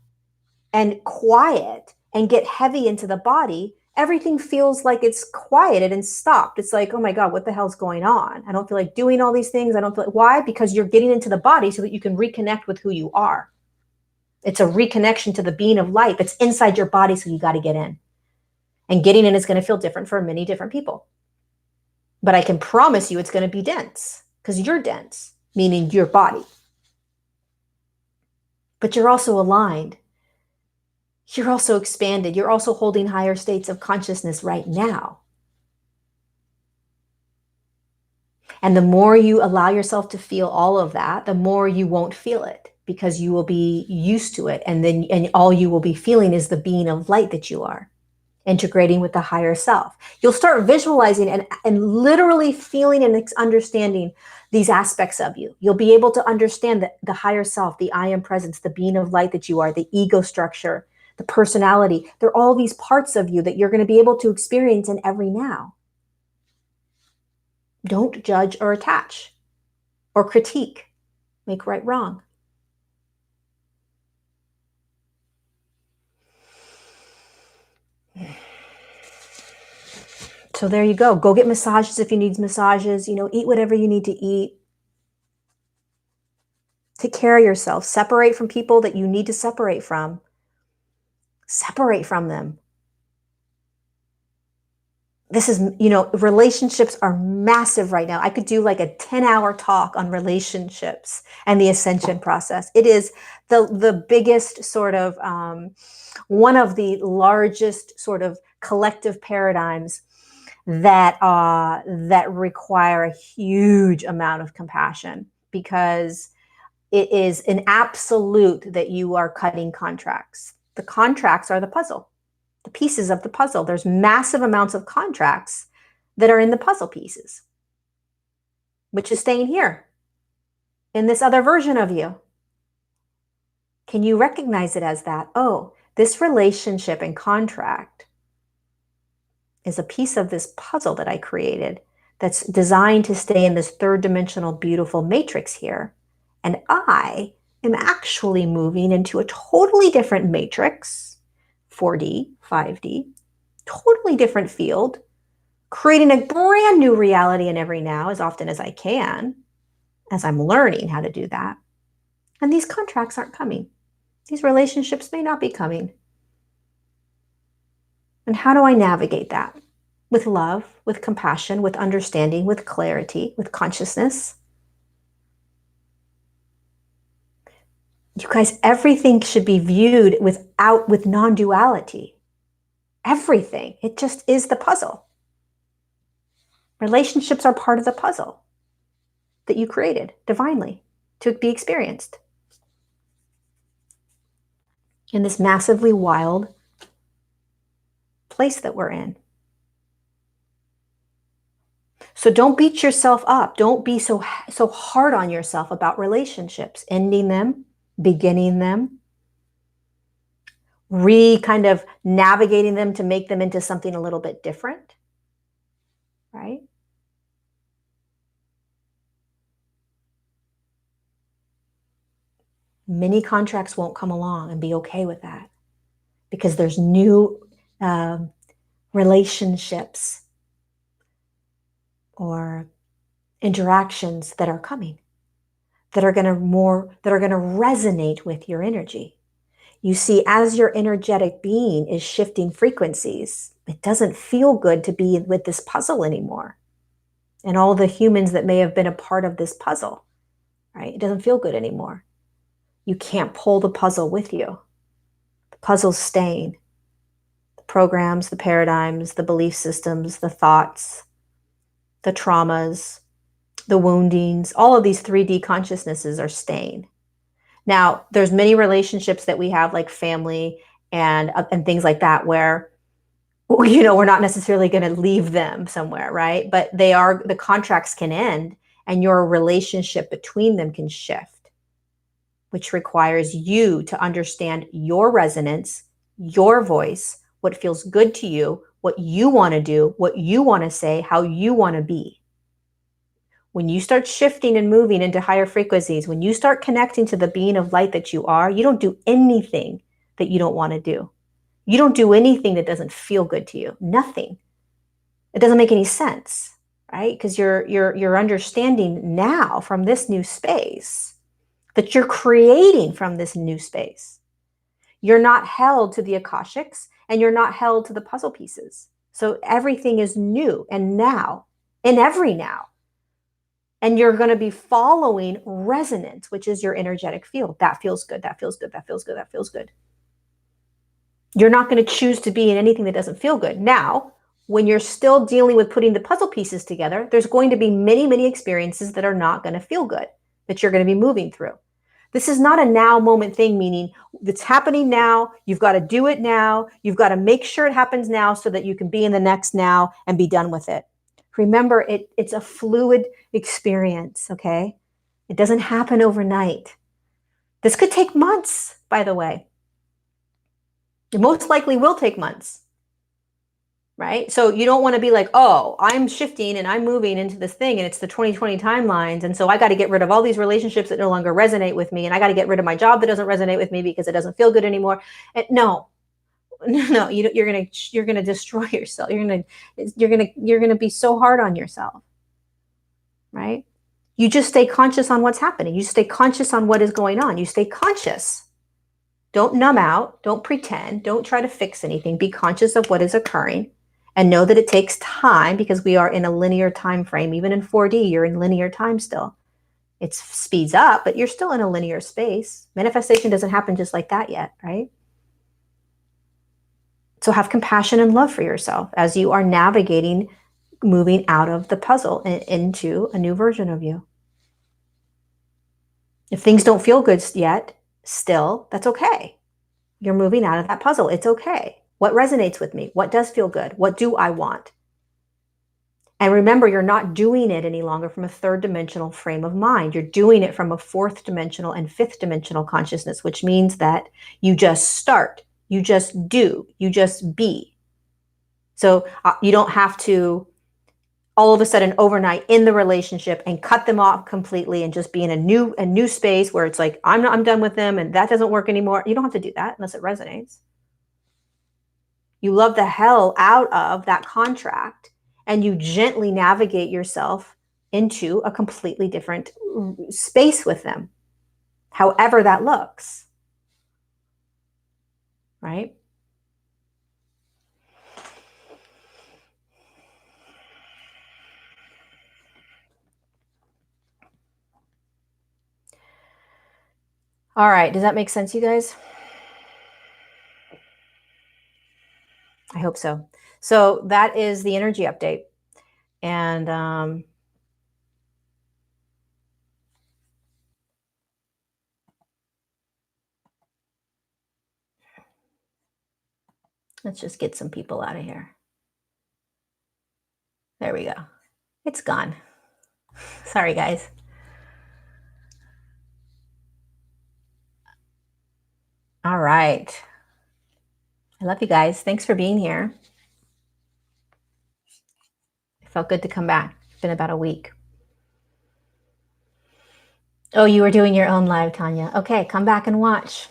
and quiet and get heavy into the body, everything feels like it's quieted and stopped. It's like, oh my God, what the hell's going on? I don't feel like doing all these things. I don't feel like, why? Because you're getting into the body so that you can reconnect with who you are. It's a reconnection to the being of light that's inside your body, so you got to get in. And getting in is going to feel different for many different people. But I can promise you it's going to be dense because you're dense, meaning your body. But you're also aligned. You're also expanded. You're also holding higher states of consciousness right now. And the more you allow yourself to feel all of that, the more you won't feel it because you will be used to it. And all you will be feeling is the being of light that you are, integrating with the higher self. You'll start visualizing and literally feeling and understanding these aspects of you. You'll be able to understand the higher self, the I am presence, the being of light that you are, the ego structure, the personality. There are all these parts of you that you're going to be able to experience in every now. Don't judge or attach or critique. Make right wrong. So there you go. Go get massages if you need massages, eat whatever you need to eat. Take care of yourself. Separate from people that you need to separate from. Separate from them. This is, relationships are massive right now. I could do like a 10-hour talk on relationships and the ascension process. It is the biggest sort of, one of the largest sort of collective paradigms that require a huge amount of compassion, because it is an absolute that you are cutting contracts. The contracts are the puzzle, the pieces of the puzzle. There's massive amounts of contracts that are in the puzzle pieces, which is staying here in this other version of you. Can you recognize it as that? Oh, this relationship and contract is a piece of this puzzle that I created that's designed to stay in this third dimensional, beautiful matrix here. And I am actually moving into a totally different matrix, 4D, 5D, totally different field, creating a brand new reality in every now as often as I can, as I'm learning how to do that. And these contracts aren't coming. These relationships may not be coming. And how do I navigate that? With love, with compassion, with understanding, with clarity, with consciousness. You guys, everything should be viewed with non-duality. Everything. It just is the puzzle. Relationships are part of the puzzle that you created divinely to be experienced in this massively wild place that we're in. So don't beat yourself up. Don't be so hard on yourself about relationships, ending them, beginning them, kind of navigating them to make them into something a little bit different, right? Many contracts won't come along, and be okay with that, because there's new relationships or interactions that are coming, that are going to resonate with your energy. You see, as your energetic being is shifting frequencies, it doesn't feel good to be with this puzzle anymore. And all the humans that may have been a part of this puzzle, right? It doesn't feel good anymore. You can't pull the puzzle with you. The puzzle's staying. The programs, the paradigms, the belief systems, the thoughts, the traumas, the woundings, all of these 3D consciousnesses are staying. Now, there's many relationships that we have, like family and things like that, where, we're not necessarily going to leave them somewhere, right? But the contracts can end, and your relationship between them can shift, which requires you to understand your resonance, your voice, what feels good to you, what you want to do, what you want to say, how you want to be. When you start shifting and moving into higher frequencies, when you start connecting to the being of light that you are, you don't do anything that you don't want to do. You don't do anything that doesn't feel good to you. Nothing. It doesn't make any sense, right? Because you're understanding now from this new space that you're creating from this new space. You're not held to the Akashics, and you're not held to the puzzle pieces. So everything is new and now, in every now. And you're going to be following resonance, which is your energetic field. That feels good. That feels good. That feels good. That feels good. You're not going to choose to be in anything that doesn't feel good. Now, when you're still dealing with putting the puzzle pieces together, there's going to be many, many experiences that are not going to feel good, that you're going to be moving through. This is not a now moment thing, meaning it's happening now. You've got to do it now. You've got to make sure it happens now so that you can be in the next now and be done with it. Remember, it's a fluid experience, okay? It doesn't happen overnight. This could take months, by the way. It most likely will take months, right? So you don't want to be like, oh, I'm shifting and I'm moving into this thing, and it's the 2020 timelines, and so I got to get rid of all these relationships that no longer resonate with me, and I got to get rid of my job that doesn't resonate with me because it doesn't feel good anymore. And no, No, you're gonna destroy yourself. You're gonna be so hard on yourself, right? You just stay conscious on what's happening. You stay conscious on what is going on. You stay conscious. Don't numb out. Don't pretend. Don't try to fix anything. Be conscious of what is occurring and know that it takes time because we are in a linear time frame. Even in 4D, you're in linear time still. It speeds up, but you're still in a linear space. Manifestation doesn't happen just like that yet, right? So have compassion and love for yourself as you are navigating, moving out of the puzzle and into a new version of you. If things don't feel good yet, still, that's okay. You're moving out of that puzzle. It's okay. What resonates with me? What does feel good? What do I want? And remember, you're not doing it any longer from a third dimensional frame of mind. You're doing it from a fourth dimensional and fifth dimensional consciousness, which means that you just start, you just do, you just be. So you don't have to all of a sudden overnight in the relationship and cut them off completely and just be in a new space where it's like, I'm done with them and that doesn't work anymore. You don't have to do that unless it resonates. You love the hell out of that contract and you gently navigate yourself into a completely different space with them, however that looks, right? All right, does that make sense, you guys? I hope so. So that is the energy update. And let's just get some people out of here. There we go. It's gone. Sorry, guys. All right. I love you guys. Thanks for being here. It felt good to come back. It's been about a week. Oh, you were doing your own live, Tanya. Okay, come back and watch.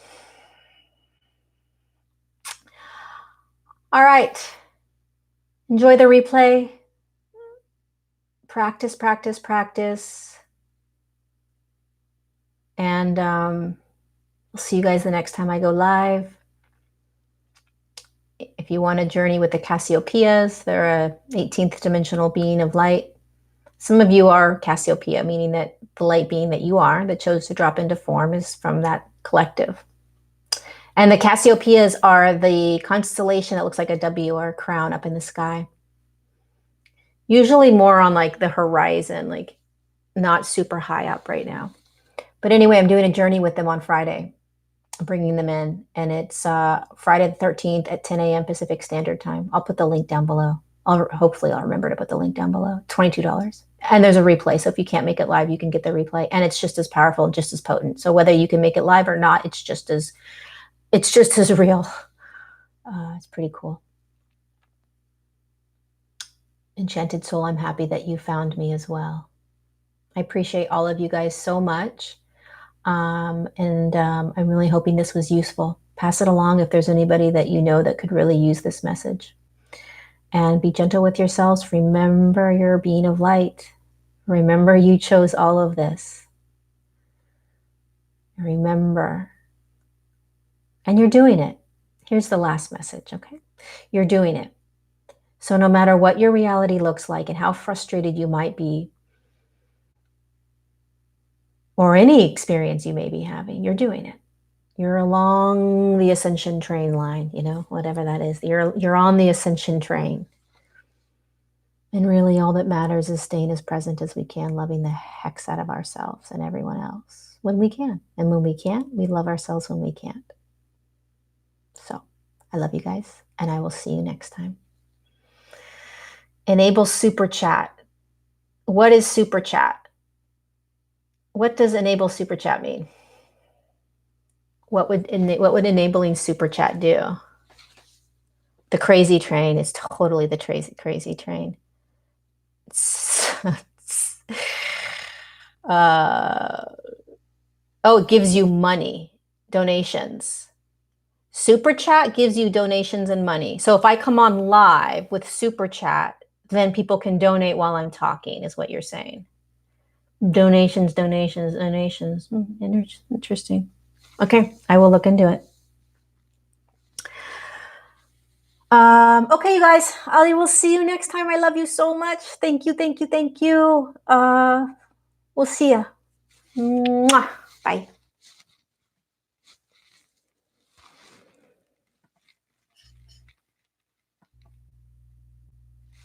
All right. Enjoy the replay. Practice, practice, practice. And we'll see you guys the next time I go live. If you want to journey with the Cassiopeias, they're a 18th dimensional being of light. Some of you are Cassiopeia, meaning that the light being that you are, that chose to drop into form, is from that collective. And the Cassiopeias are the constellation that looks like a W or a crown up in the sky. Usually more on like the horizon, like not super high up right now. But anyway, I'm doing a journey with them on Friday, bringing them in. And it's Friday the 13th at 10 a.m. Pacific Standard Time. I'll put the link down below. Hopefully I'll remember to put the link down below. $22. And there's a replay. So if you can't make it live, you can get the replay. And it's just as powerful, just as potent. So whether you can make it live or not, it's just as real. It's pretty cool. Enchanted soul, I'm happy that you found me as well. I appreciate all of you guys so much. I'm really hoping this was useful. Pass it along if there's anybody that you know that could really use this message. And be gentle with yourselves. Remember you're a being of light. Remember you chose all of this. Remember. And you're doing it. Here's the last message, okay? You're doing it. So no matter what your reality looks like and how frustrated you might be, or any experience you may be having, you're doing it. You're along the ascension train line, you know, whatever that is. You're on the ascension train. And really all that matters is staying as present as we can, loving the heck out of ourselves and everyone else when we can. And when we can't, we love ourselves when we can't. So I love you guys, and I will see you next time. Enable super chat. What is super chat? What does enable super chat mean? What would enabling super chat do? The crazy train is totally the crazy train. Oh, it gives you money, donations. Super Chat gives you donations and money. So if I come on live with Super Chat, then people can donate while I'm talking, is what you're saying. Donations, donations, donations. Interesting. Okay, I will look into it. Okay, you guys, I will see you next time. I love you so much. Thank you, thank you, thank you. We'll see ya. Mwah. Bye.